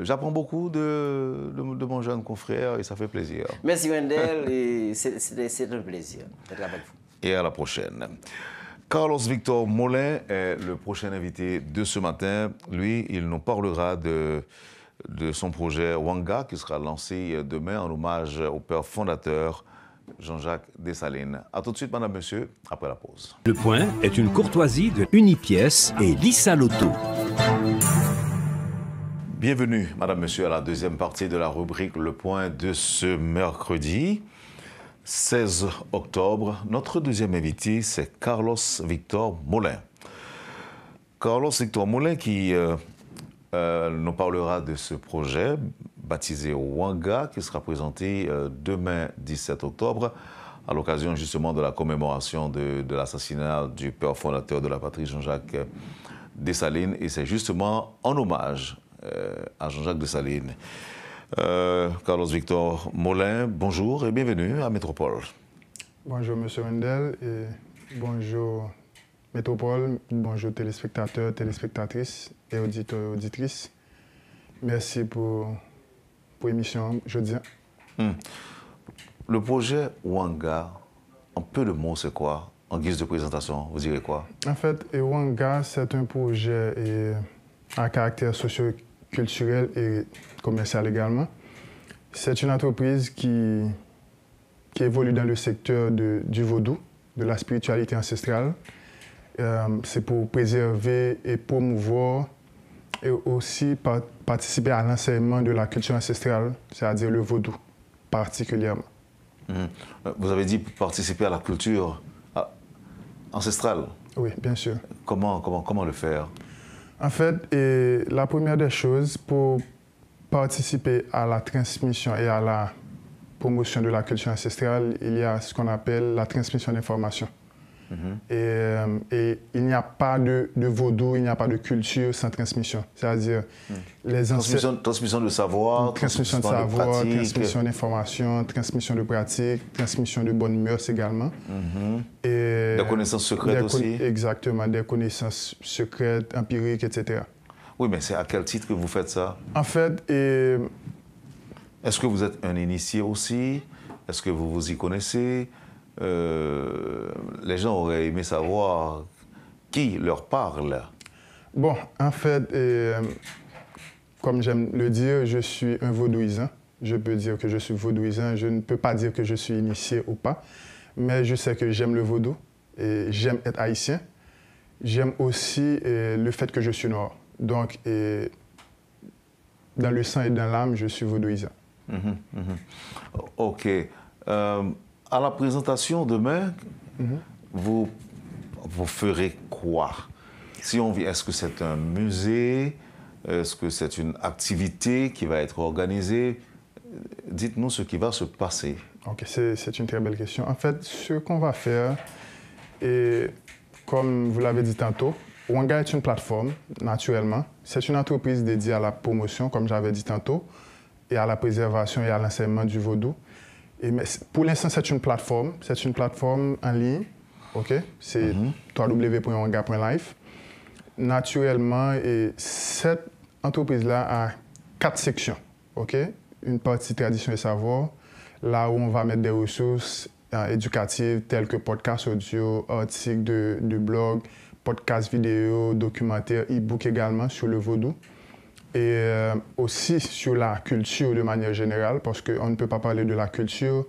J'apprends beaucoup de mon jeune confrère et ça fait plaisir. Merci, Wendell, et c'est un plaisir d'être avec vous. Et à la prochaine. Carlos Victor Molin est le prochain invité de ce matin. Lui, il nous parlera de son projet Wanga qui sera lancé demain en hommage au père fondateur Jean-Jacques Dessalines. A tout de suite, madame, monsieur, après la pause. Le Point est une courtoisie de Unipièce et Lisa Loto. Bienvenue, madame, monsieur, à la deuxième partie de la rubrique Le Point de ce mercredi 16 octobre. Notre deuxième invité, c'est Carlos Victor Molin. Carlos Victor Molin qui nous parlera de ce projet baptisé Wanga, qui sera présenté demain 17 octobre, à l'occasion justement de la commémoration de l'assassinat du père fondateur de la patrie, Jean-Jacques Dessalines. Et c'est justement en hommage à Jean-Jacques Dessalines. Carlos Victor Molin, bonjour et bienvenue à Métropole. Bonjour M. Wendell et bonjour Métropole, bonjour téléspectateurs, téléspectatrices et auditeurs, auditrices. Merci pour l'émission jeudi. Le projet Wanga, en peu de mots, c'est quoi? En guise de présentation, vous direz quoi? En fait, Wanga, c'est un projet à caractère socio-culturel et commercial également. C'est une entreprise qui évolue dans le secteur du vaudou, de la spiritualité ancestrale. C'est pour préserver et promouvoir et aussi participer à l'enseignement de la culture ancestrale, c'est-à-dire le vaudou. particulièrement. Vous avez dit participer à la culture ancestrale. Oui, bien sûr. Comment le faire? En fait, la première des choses, pour participer à la transmission et à la promotion de la culture ancestrale, il y a ce qu'on appelle la transmission d'informations. Et il n'y a pas de vaudou, il n'y a pas de culture sans transmission. C'est-à-dire les ancêtres... Transmission de savoir, transmission de savoir, transmission d'informations, transmission de pratiques, transmission de bonnes mœurs également. Et des connaissances secrètes aussi? Exactement, des connaissances secrètes, empiriques, etc. Oui, mais c'est à quel titre que vous faites ça? En fait, est-ce que vous êtes un initié aussi? Est-ce que vous vous y connaissez? Les gens auraient aimé savoir qui leur parle. Bon, en fait, comme j'aime le dire, je suis un vaudouisant. Je peux dire que je suis vaudouisant. Je ne peux pas dire que je suis initié ou pas, mais je sais que j'aime le vaudou et j'aime être haïtien. J'aime aussi le fait que je suis noir. Donc, dans le sang et dans l'âme, je suis vaudouisant. OK. À la présentation demain, vous ferez quoi? Si on vient, est-ce que c'est un musée? Est-ce que c'est une activité qui va être organisée? Dites-nous ce qui va se passer. OK, c'est une très belle question. En fait, ce qu'on va faire, et comme vous l'avez dit tantôt, Wanga est une plateforme, naturellement. C'est une entreprise dédiée à la promotion, comme j'avais dit tantôt, et à la préservation et à l'enseignement du vaudou. Mais pour l'instant, c'est une plateforme en ligne, OK? C'est www.wanga.life. Naturellement, et cette entreprise-là a 4 sections, OK? Une partie tradition et savoir, là où on va mettre des ressources éducatives telles que podcasts audio, articles de blog, podcasts vidéo, documentaires, e-book également sur le vaudou. Et aussi sur la culture de manière générale, parce qu'on ne peut pas parler de la culture,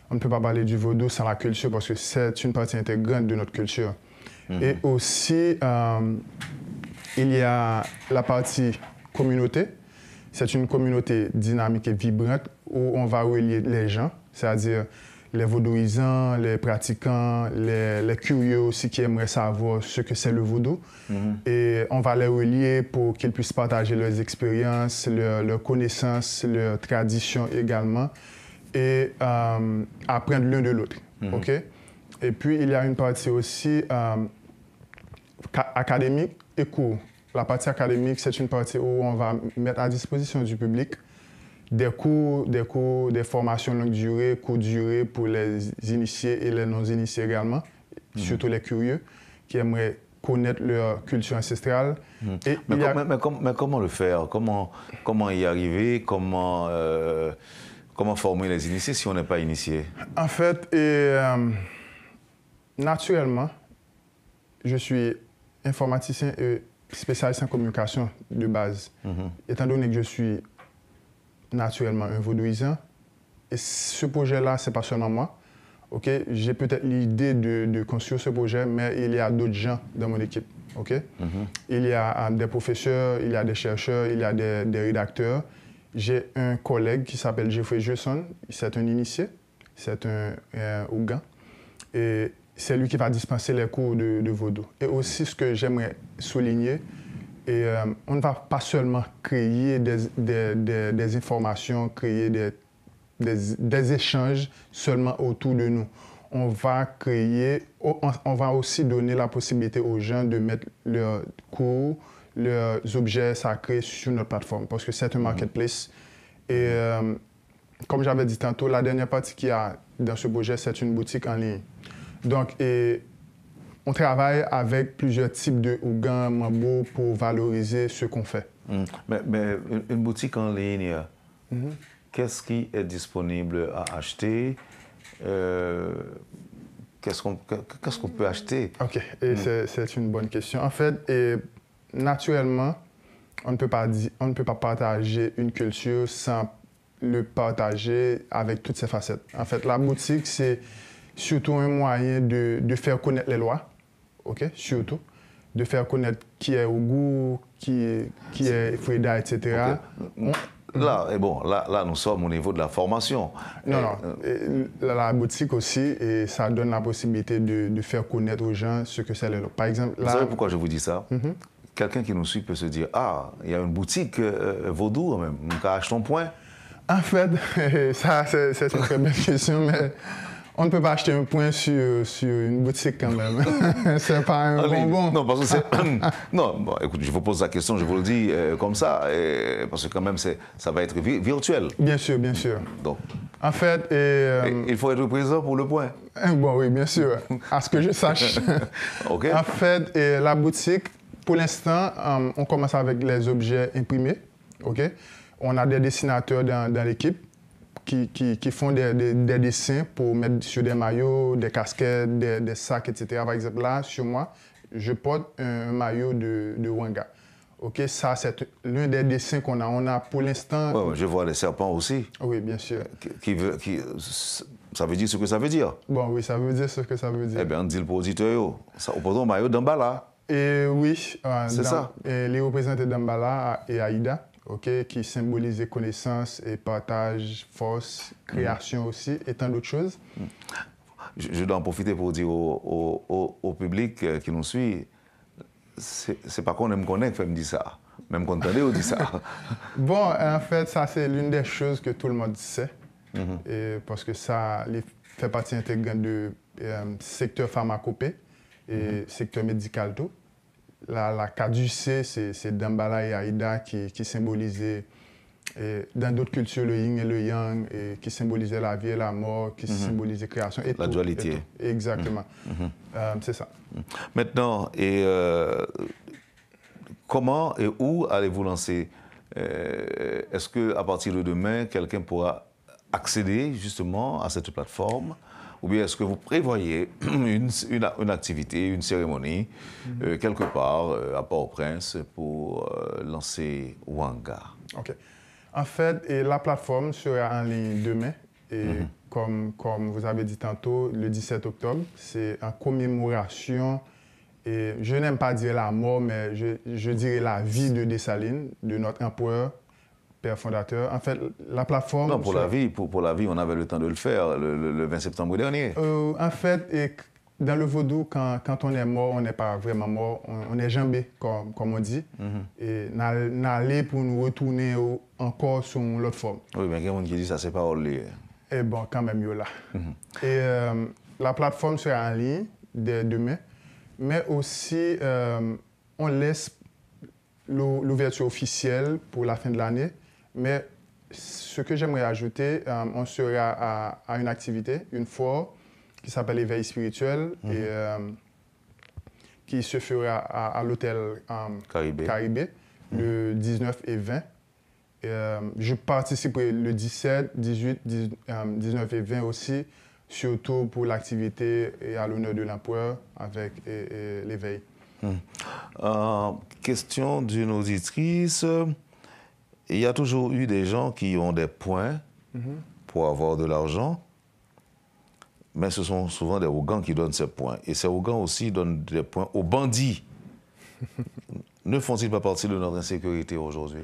on ne peut pas parler du vaudou sans la culture, parce que c'est une partie intégrante de notre culture. Et aussi, il y a la partie communauté. C'est une communauté dynamique et vibrante où on va relier les gens, c'est-à-dire les vaudouisants, les pratiquants, les curieux aussi qui aimeraient savoir ce que c'est le vaudou. Et on va les relier pour qu'ils puissent partager leurs expériences, leurs connaissances, leurs traditions également, et apprendre l'un de l'autre. OK? Et puis, il y a une partie aussi académique et cours. La partie académique, c'est une partie où on va mettre à disposition du public des cours, des formations longue durée, courte durée pour les initiés et les non-initiés également, surtout les curieux qui aimeraient connaître leur culture ancestrale. Et mais comment le faire? Comment y arriver? Comment former les initiés si on n'est pas initié? En fait, naturellement, je suis informaticien et spécialiste en communication de base. Étant donné que je suis naturellement un vaudouisant, et ce projet-là, ce n'est pas seulement moi. Okay? J'ai peut-être l'idée de construire ce projet, mais il y a d'autres gens dans mon équipe. Okay? Il y a des professeurs, il y a des chercheurs, il y a des rédacteurs. J'ai un collègue qui s'appelle Jeffrey Jesson, c'est un initié, c'est un Ougan. Et c'est lui qui va dispenser les cours de vaudou. Et aussi, ce que j'aimerais souligner, on ne va pas seulement créer des informations, créer des échanges seulement autour de nous. On va aussi donner la possibilité aux gens de mettre leurs cours, leurs objets sacrés sur notre plateforme, parce que c'est un marketplace. Et comme j'avais dit tantôt, la dernière partie qu'il y a dans ce projet, c'est une boutique en ligne. Donc, on travaille avec plusieurs types de Ougan, Mambo pour valoriser ce qu'on fait. Mais une boutique en ligne, qu'est-ce qui est disponible à acheter? Qu'est-ce qu'on peut acheter? OK, c'est une bonne question. En fait, naturellement, on ne peut pas partager une culture sans le partager avec toutes ses facettes. En fait, la boutique, c'est surtout un moyen de faire connaître les lois, OK, surtout, de faire connaître qui est Ougou, qui est Foueda, etc. Okay. Là, et bon, là, nous sommes au niveau de la formation. Non, la boutique aussi, et ça donne la possibilité de faire connaître aux gens ce que c'est le Par exemple, là... Vous savez pourquoi je vous dis ça? Quelqu'un qui nous suit peut se dire, ah, il y a une boutique vaudou, même, on achète ton point. En fait, ça, c'est une très belle question, mais on ne peut pas acheter un point sur une boutique quand même. C'est pas un bonbon. Non, parce que c'est... non, bon, écoute, je vous pose la question, je vous le dis comme ça, parce que quand même, ça va être virtuel. Bien sûr, bien sûr. Donc, en fait... il faut être présent pour le point. Bon, oui, bien sûr, à ce que je sache. OK. En fait, la boutique, pour l'instant, on commence avec les objets imprimés. OK? On a des dessinateurs dans l'équipe qui font des dessins pour mettre sur des maillots, des casquettes, des sacs, etc. Par exemple, là, sur moi, je porte un maillot de Wanga. OK, ça, c'est l'un des dessins qu'on a. On a pour l'instant... Ouais, je vois les serpents aussi. Oui, bien sûr. Ça veut dire ce que ça veut dire. Bon, oui, ça veut dire ce que ça veut dire. Eh bien, on dit le pour auditeur, ça représente un maillot d'Ambala. Et oui, c'est ça. Les représentants d'Ambala et Aïda, okay, qui symbolisaient connaissance et partage, force, création aussi, et tant d'autres choses. Je dois en profiter pour dire au public qui nous suit, c'est pas qu'on aime connaître que me dit ça. Même qu'on entendait, on dit ça. Bon, en fait, ça, c'est l'une des choses que tout le monde sait. Et parce que ça fait partie intégrante du secteur pharmacopée et secteur médical tout. La caducée, c'est Dambala et Aïda qui symbolisaient, dans d'autres cultures, le yin et le yang, et qui symbolisaient la vie et la mort, qui symbolisaient la création. Et la tout, dualité. Et exactement. C'est ça. Maintenant, comment et où allez-vous lancer? Est-ce qu'à partir de demain, quelqu'un pourra accéder justement à cette plateforme? Ou bien est-ce que vous prévoyez une activité, une cérémonie, quelque part à Port-au-Prince pour lancer Wanga? OK. En fait, la plateforme sera en ligne demain. Et comme vous avez dit tantôt, le 17 octobre, c'est en commémoration, et je n'aime pas dire la mort, mais je dirais la vie de Dessalines, de notre empereur, père fondateur. En fait, la plateforme... Non, pour la vie, on avait le temps de le faire le 20 septembre dernier. En fait, dans le vaudou, quand on est mort, on n'est pas vraiment mort, on est jambé, comme on dit. Et n'aller pour nous retourner encore sur l'autre forme. Oui, mais il y a quelqu'un qui dit ça, c'est pas lié. Et bon, quand même, yo là. Et la plateforme sera en ligne dès demain, mais aussi, on laisse l'ouverture officielle pour la fin de l'année. Mais ce que j'aimerais ajouter, on sera à une activité, une foire, qui s'appelle Éveil spirituel, et qui se fera à l'hôtel Caribé, le 19 et 20. Je participerai le 17, 18, 19 et 20 aussi, surtout pour l'activité et à l'honneur de l'empereur avec l'éveil. Question d'une auditrice. Il y a toujours eu des gens qui ont des points pour avoir de l'argent, mais ce sont souvent des Ougans qui donnent ces points. Et ces Ougans aussi donnent des points aux bandits. Ne font-ils pas partie de notre insécurité aujourd'hui?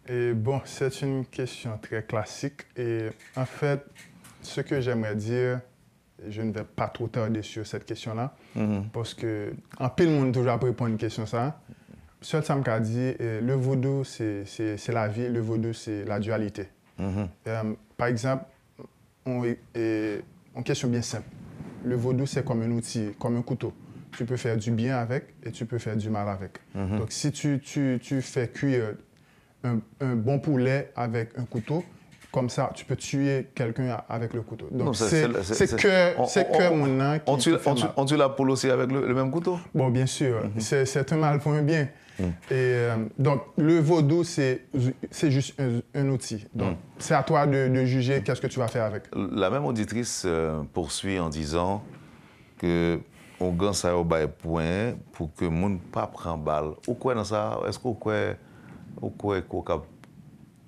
Et bon, c'est une question très classique. Et en fait, ce que j'aimerais dire, je ne vais pas trop tarder sur cette question-là, parce que en pile monde toujours après répondre à une question ça. Seul Sam a dit, le vaudou, c'est la vie, le vaudou, c'est la dualité. Par exemple, une question bien simple. Le vaudou, c'est comme un outil, comme un couteau. Tu peux faire du bien avec et tu peux faire du mal avec. Donc, si tu fais cuire un bon poulet avec un couteau, comme ça, tu peux tuer quelqu'un avec le couteau. Donc, c'est que mon nom qui on tue la poule aussi avec le même couteau? Bon, bien sûr. C'est un mal pour un bien. Et donc, le vaudou, c'est juste un outil. Donc, c'est à toi de juger qu'est-ce que tu vas faire avec. La même auditrice poursuit en disant que on gagne ça au bail point pour que le monde ne pas prenne balle. Ou quoi dans ça? Est-ce qu'on croit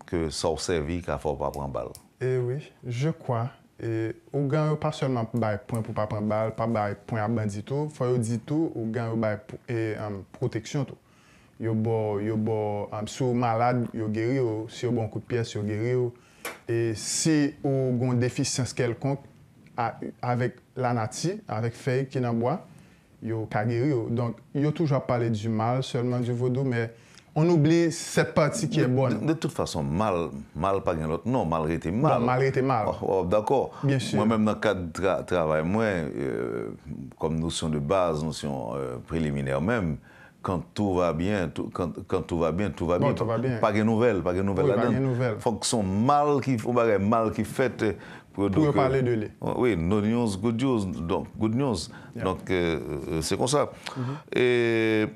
que ça a servi qu'à faut pas prendre balle? Eh oui, je crois. Et on gagne pas seulement bail point pour pas prendre balle, pas bail point à bandit tout, faut dire tout, on gagne bail protection tout. Yo bo sou malade, yo guéri ou, si yo bon coup de pièce, yo guéri ou. Et si ou gon déficience quelconque avec la nati, avec feuille qui nan bois, yo ka guéri ou. Donc, yo toujours parlé du mal, seulement du vaudou, mais on oublie cette partie qui est bonne. De toute façon, mal pas rien l'autre. Non, mal était mal. Bon, mal était mal. D'accord. Bien sûr. Moi-même, dans le cadre de travail, comme notion de base, notion préliminaire même, quand tout va bien, quand tout va bien, tout va Bon, bien. tout va bien. Pas de nouvelles, pas de nouvelles Oui, là-dedans. pas de nouvelles. Faut que son mal qui fait Pour parler de lui. Oui, no news, good news. Donc, good news. Yeah. Donc, c'est comme ça. Et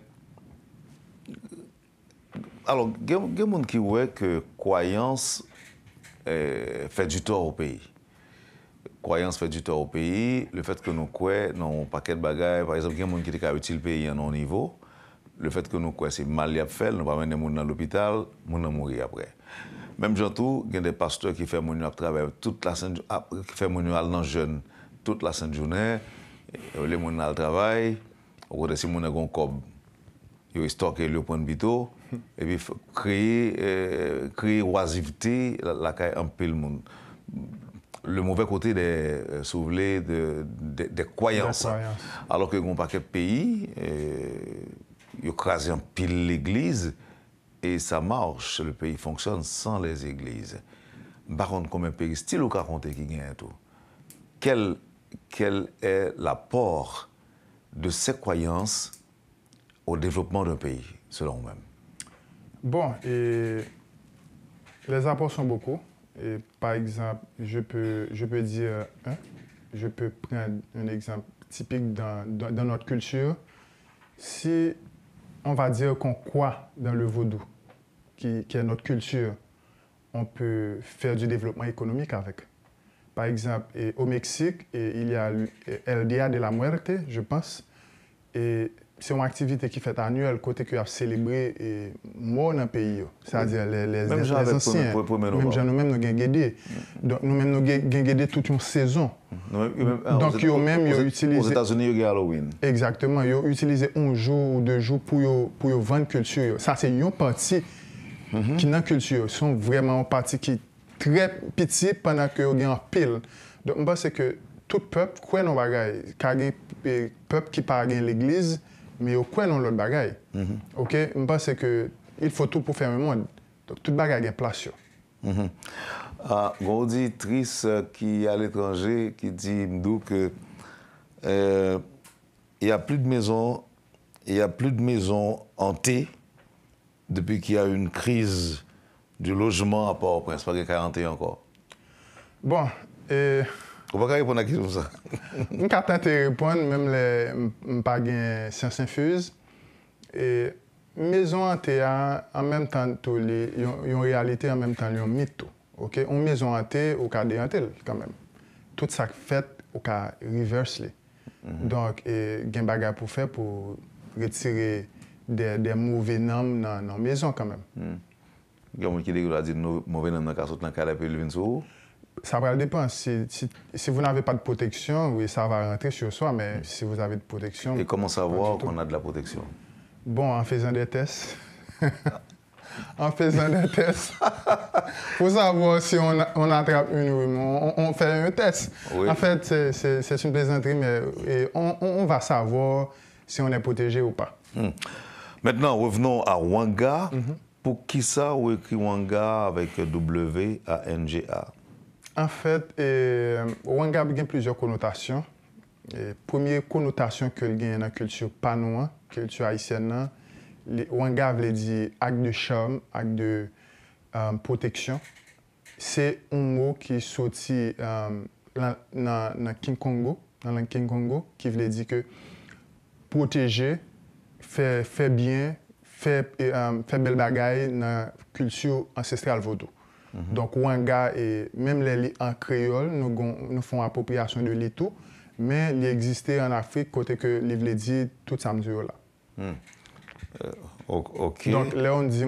alors, il y a des gens qui voient que croyance fait du tort au pays. Croyance fait du tort au pays. Le fait que nous croyons dans un paquet de bagages, par exemple, il y a des gens qui ont utilisé le pays à un niveau. Le fait que nous croyons c'est mal y a fait, nous pas mener les gens dans l'hôpital, les gens mourir après. Même j'entends, il y a des pasteurs qui font mon travail toute la sainte, qui font mon dans jeune toute la sainte journée, les gens dans le travail, ou si mon a un cob, ils stockent le point de bito et puis créer oisiveté la caille un peu le monde. Le mauvais côté des des croyances. Alors que dans un paquet de pays, ils écrasent un pile l'église et ça marche, le pays fonctionne sans les églises. Par contre, comme un pays style au raconter qui gagne tout, quel est l'apport de ces croyances au développement d'un pays, selon vous-même? Bon, et les apports sont beaucoup. Et par exemple, je peux dire, je peux prendre un exemple typique dans notre culture. Si on va dire qu'on croit dans le vaudou, qui est notre culture, on peut faire du développement économique avec. Par exemple, au Mexique, il y a El Día de la Muerte, je pense, et c'est une activité qui fait annuelle, côté qui a célébré et mort dans le pays. C'est-à-dire les anciens. Nous-mêmes, nous avons guédé. Donc, nous-mêmes, nous avons guédé toute une saison. Donc, ils ont utilisé. Aux États-Unis, il y a Halloween. Exactement. Ils ont utilisé un jour ou 2 jours pour vendre culture. Ça, c'est une partie qui est dans la culture. Ils sont vraiment une partie qui est très petite pendant qu'ils ont un pile. Donc, je pense que tout peuple croit dans les bagages. Il y a des peuples qui parlent de l'église, mais au coin dans l'autre bagaille. OK, je pense que il faut tout pour faire un monde. Donc toute bagaille a place. Une auditrice qui est à l'étranger qui dit que il y a plus de maisons hantées depuis qu'il y a eu une crise du logement à Port-au-Prince, pas qu'il y a 41 encore. Bon, on va pas répondre à qui comme ça. Je vais tenter de répondre, même les pas de sciences infuses. Et maison hantée, en même temps, une réalité, en même temps, un mythe. OK? Une maison hantée, au cas déhanté, quand même. Tout ça fait au cas reverse. Donc, il y a des bagages pour faire pour retirer des mauvais noms dans la maison, quand même. Il y a des gens qui disent mauvais noms dans le cas de la sur. Ça va dépendre. Si vous n'avez pas de protection, oui, ça va rentrer sur soi, mais si vous avez de protection... Et comment savoir qu'on a de la protection? Bon, en faisant des tests. En faisant des tests. Pour savoir si on attrape on fait un test. Oui. En fait, c'est une plaisanterie, mais on va savoir si on est protégé ou pas. Maintenant, revenons à Wanga. Pour qui ça, on écrit Wanga avec W-A-N-G-A? En fait, Wanga a plusieurs connotations. Première connotation que il y a dans la culture panois, culture haïtienne, Wanga veut dire acte de charme, acte de protection. C'est un mot qui est sorti dans King Congo, dans la King Congo, qui veut dire que protéger, faire bien, faire belle bagaille dans la culture ancestrale vaudou. Donc, Wanga, et même les en créole, nous faisons appropriation de l'étau, mais il existait en Afrique, côté que les veut dire tout ça là. OK. Donc, là, on dit,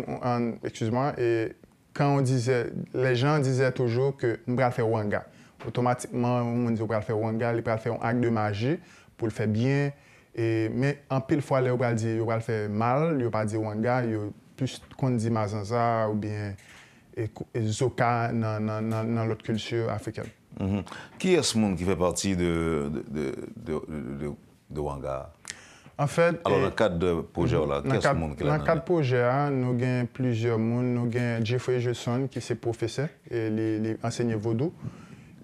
excuse-moi, et quand on disait, les gens disaient toujours que nous allons faire Wanga. Automatiquement, on dit qu'on va faire Wanga, on va faire un acte de magie pour le faire bien Mais en pile fois, ils vont dire, ils vont faire mal, ils vont pas dire Wanga, ils vont plus qu'on dit Mazanza ou bien Zoka dans l'autre culture africaine. Qui est ce monde qui fait partie de Wanga? En fait, alors, dans le cadre de projet, qui est ce monde qui est là? Dans le cadre de projet, nous avons plusieurs mondes. Nous avons Jeffrey Johnson, qui est professeur et il enseigne vaudou.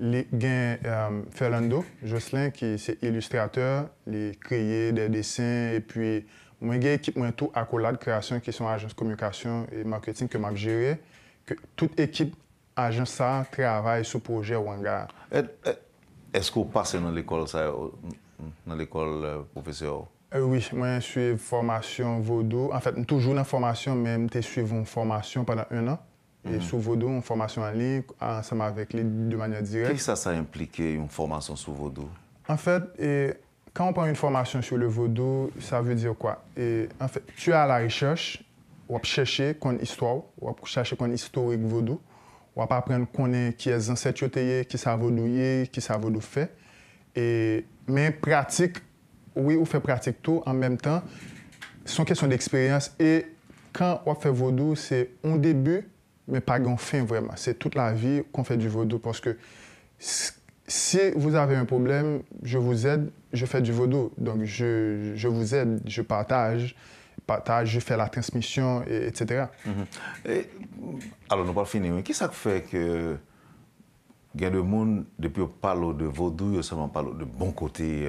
Nous avons Fernando Jocelyn, qui est illustrateur, il crée des dessins. Et puis, moi, j'ai équipe tout accolade création, qui sont agence de communication et marketing que je gère. Toute équipe agence ça travaille sur le projet Wanga. Est-ce que vous passez dans l'école, professeur? Oui, moi, je suis formation vaudou. En fait, toujours dans la formation, mais je suis une formation pendant 1 an. Et sur vaudou, une formation en ligne, ensemble avec lui de manière directe. Qu'est-ce que ça implique, une formation sur vaudou? En fait, quand on prend une formation sur le vaudou, ça veut dire quoi? En fait, tu es à la recherche, on va chercher une histoire, on va chercher une historique vaudou, on va apprendre qui est les ancêtres, qui ça vaudouiller, qui ça vaudou fait. Mais pratique, oui, on fait pratique tout en même temps. C'est une question d'expérience. Et quand on fait vaudou, c'est un début, mais pas un fin vraiment. C'est toute la vie qu'on fait du vaudou. Parce que si vous avez un problème, je vous aide, je fais du vaudou. Donc, je vous aide, je partage, je fais la transmission, etc. Alors, nous pas fini. Qu'est-ce que ça fait que il y a des gens, depuis qu'on parle de vaudou, ils seulement parlent de bon côté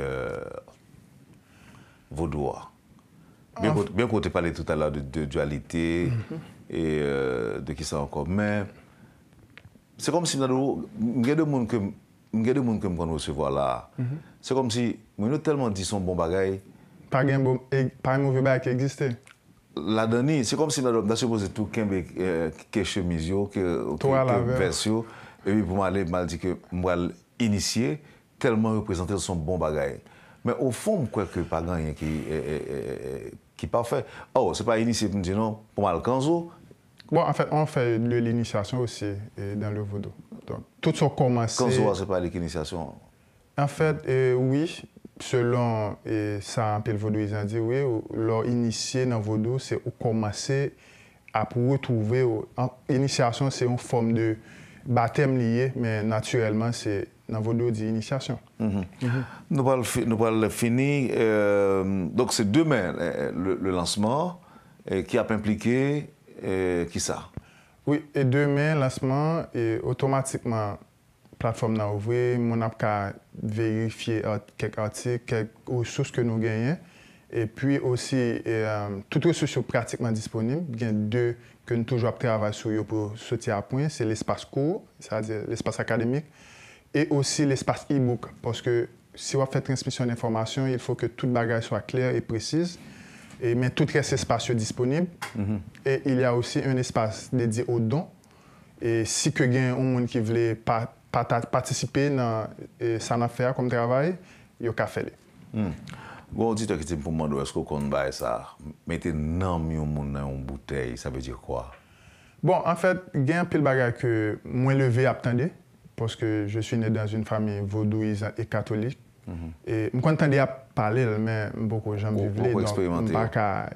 vaudouard. Bien qu'on t'ait parlé tout à l'heure de dualité et de qui ça encore. Mais c'est comme si il y a des gens que je peux recevoir là. C'est comme si, nous tellement dit son bon bagage. Pas un mauvais bagage qui existait. La dernière, c'est comme si nous avons supposé tout que chemise, que version. Et puis pour m'aller, m'a dit que moi initié tellement représenter son bon bagage. Mais au fond, je crois que pas rien qui est parfait. Oh, c'est pas initié pour me dire non, pour moi le kanzo. Bon, en fait, on fait de l'initiation aussi dans le vaudou. Donc, tout ça commence. Kanzo, c'est pas l'initiation. En fait, oui, selon ça, un peu le vaudou, ils ont dit oui, leur initié dans le vaudou, c'est commencer à retrouver. L'initiation, c'est une forme de baptême lié, mais naturellement, c'est dans vaudou d'initiation. Nous allons finir. Donc, c'est demain le lancement qui a impliqué qui ça? Oui, et demain, lancement, et automatiquement, plateforme n'a ouvert, on a vérifier quelques articles, quelques ressources que nous gagnons. Et puis aussi, toutes les ressources sont pratiquement disponibles. Il y a 2 que nous toujours travaillons sur pour sortir à point. C'est l'espace cours, c'est-à-dire l'espace académique, et aussi l'espace e-book. Parce que si on fait transmission d'informations, il faut que toute bagage soit claire et précise. Mais tout reste espace disponible. Et il y a aussi un espace dédié aux dons. Et si il y a un monde qui veut participer dans son affaire comme travail, il y a faire. Bon auditeur qui dit pour moi, est-ce qu'on connaît ça? Mettez non mis dans une bouteille, ça veut dire quoi? Bon, en fait, il y a un peu de bagages que moi levé attendais parce que je suis né dans une famille vaudouisante et catholique. Et je m'entendais à parler, mais beaucoup de gens me vivent. Pour expérimenter.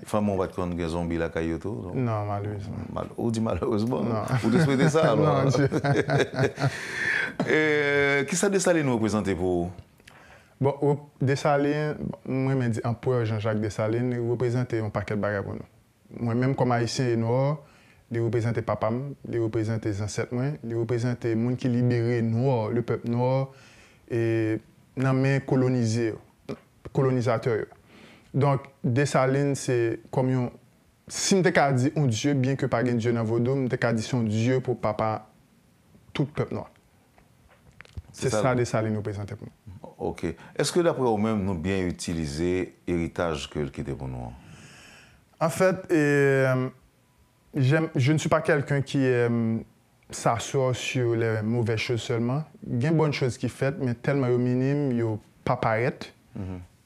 Femme, on va te connaître des zombies là, Kayoto? Non, malheureusement. Ou dit malheureusement? Non. Vous décidez ça alors? Non, qui ça Dessalines nous représente pour vous? Bon, Dessalines, moi, je dis empereur Jean-Jacques Dessalines, il représente un paquet de bagages pour nous. Moi-même, comme haïtien et noir, il représente papa, il représente les ancêtres, il représente les gens qui libèrent noir, le peuple noir, et dans les colonisateurs. Donc, Dessalines, c'est comme si on t'a dit un Dieu, bien que pas un Dieu dans vaudou, on t'a dit son Dieu pour papa, tout le peuple noir. C'est ça Dessalines représente pour nous. OK. Est-ce que d'après vous-même, nous bien utilisé l'héritage qui était pour nous? En fait, je ne suis pas quelqu'un qui s'assoit sur les mauvaises choses seulement. Il y a de bonnes choses qui sont faites, mais tellement minimes, il ne pas paraître.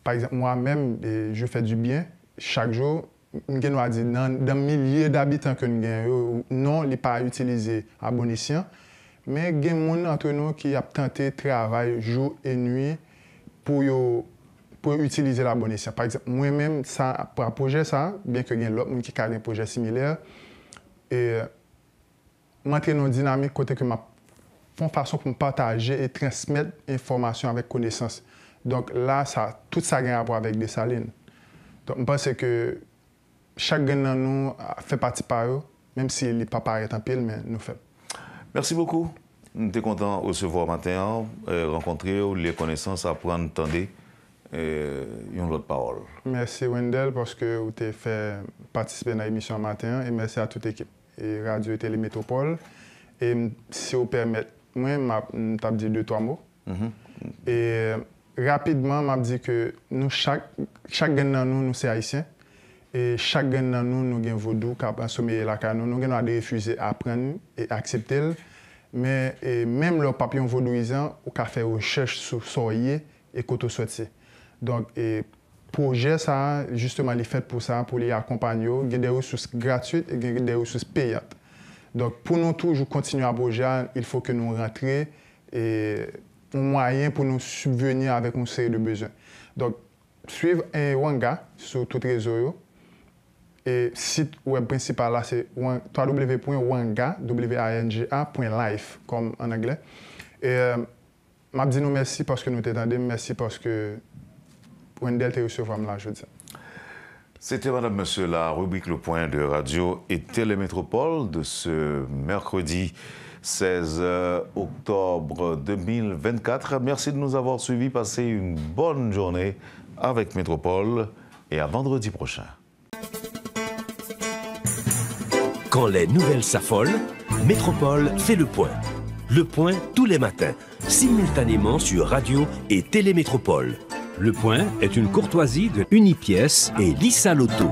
Par exemple, moi-même, je fais du bien chaque jour. Je dis, dans milliers d'habitants que nous avons, non, il n'est pas utilisé à bon escient. Mais il y a des gens entre nous qui ont tenté de travailler jour et nuit pour pour utiliser la bonne escient. Par exemple, moi-même, pour un projet, bien que j'ai l'autre qui a un projet similaire, et m'entrer dans une dynamique côté que ma façon pour me partager et transmettre information avec connaissance. Donc là, tout ça a à voir avec des salines. Donc je pense que chacun de nous fait partie par eux, même s'il n'est pas pareil en pile, mais nous faisons. Merci beaucoup. Nous sommes contents de recevoir matin, rencontrer les connaissances, apprendre, entendre une autre parole. Merci Wendell parce que vous avez fait participer à l'émission matin et merci à toute l'équipe et Radio et Télé Métropole. Et si vous permettez, moi, je vais dire 2-3 mots. Et rapidement, je vais dire que nous, chacun de nous, c'est haïtien. Et chacun de nous, nous avons vaudou qui a sommeillé la canne. Nous avons des refusés à apprendre et accepter. Mais même le papillon vaudouisant, on a fait recherche sur soyer et côté sorti. Donc, le projet, ça, justement, il est fait pour ça, pour les accompagner. Il y a des ressources gratuites et des ressources payantes. Donc, pour nous toujours continuer à bouger, il faut que nous rentrions et un moyen pour nous subvenir avec une série de besoins. Donc, suivre Wanga sur tous les réseaux. Et le site web principal, là, c'est www.wanga.life, comme en anglais. Et je dis nous merci parce que nous t'attendons, merci parce que Wendell t'a reçu là, je dis. C'était, madame, monsieur, la rubrique Le Point de Radio et Télémétropole de ce mercredi 16 octobre 2024. Merci de nous avoir suivis. Passez une bonne journée avec Métropole et à vendredi prochain. Quand les nouvelles s'affolent, Métropole fait le point. Le point tous les matins, simultanément sur Radio et Télémétropole. Le Point est une courtoisie de Unipièce et Lisa Loto.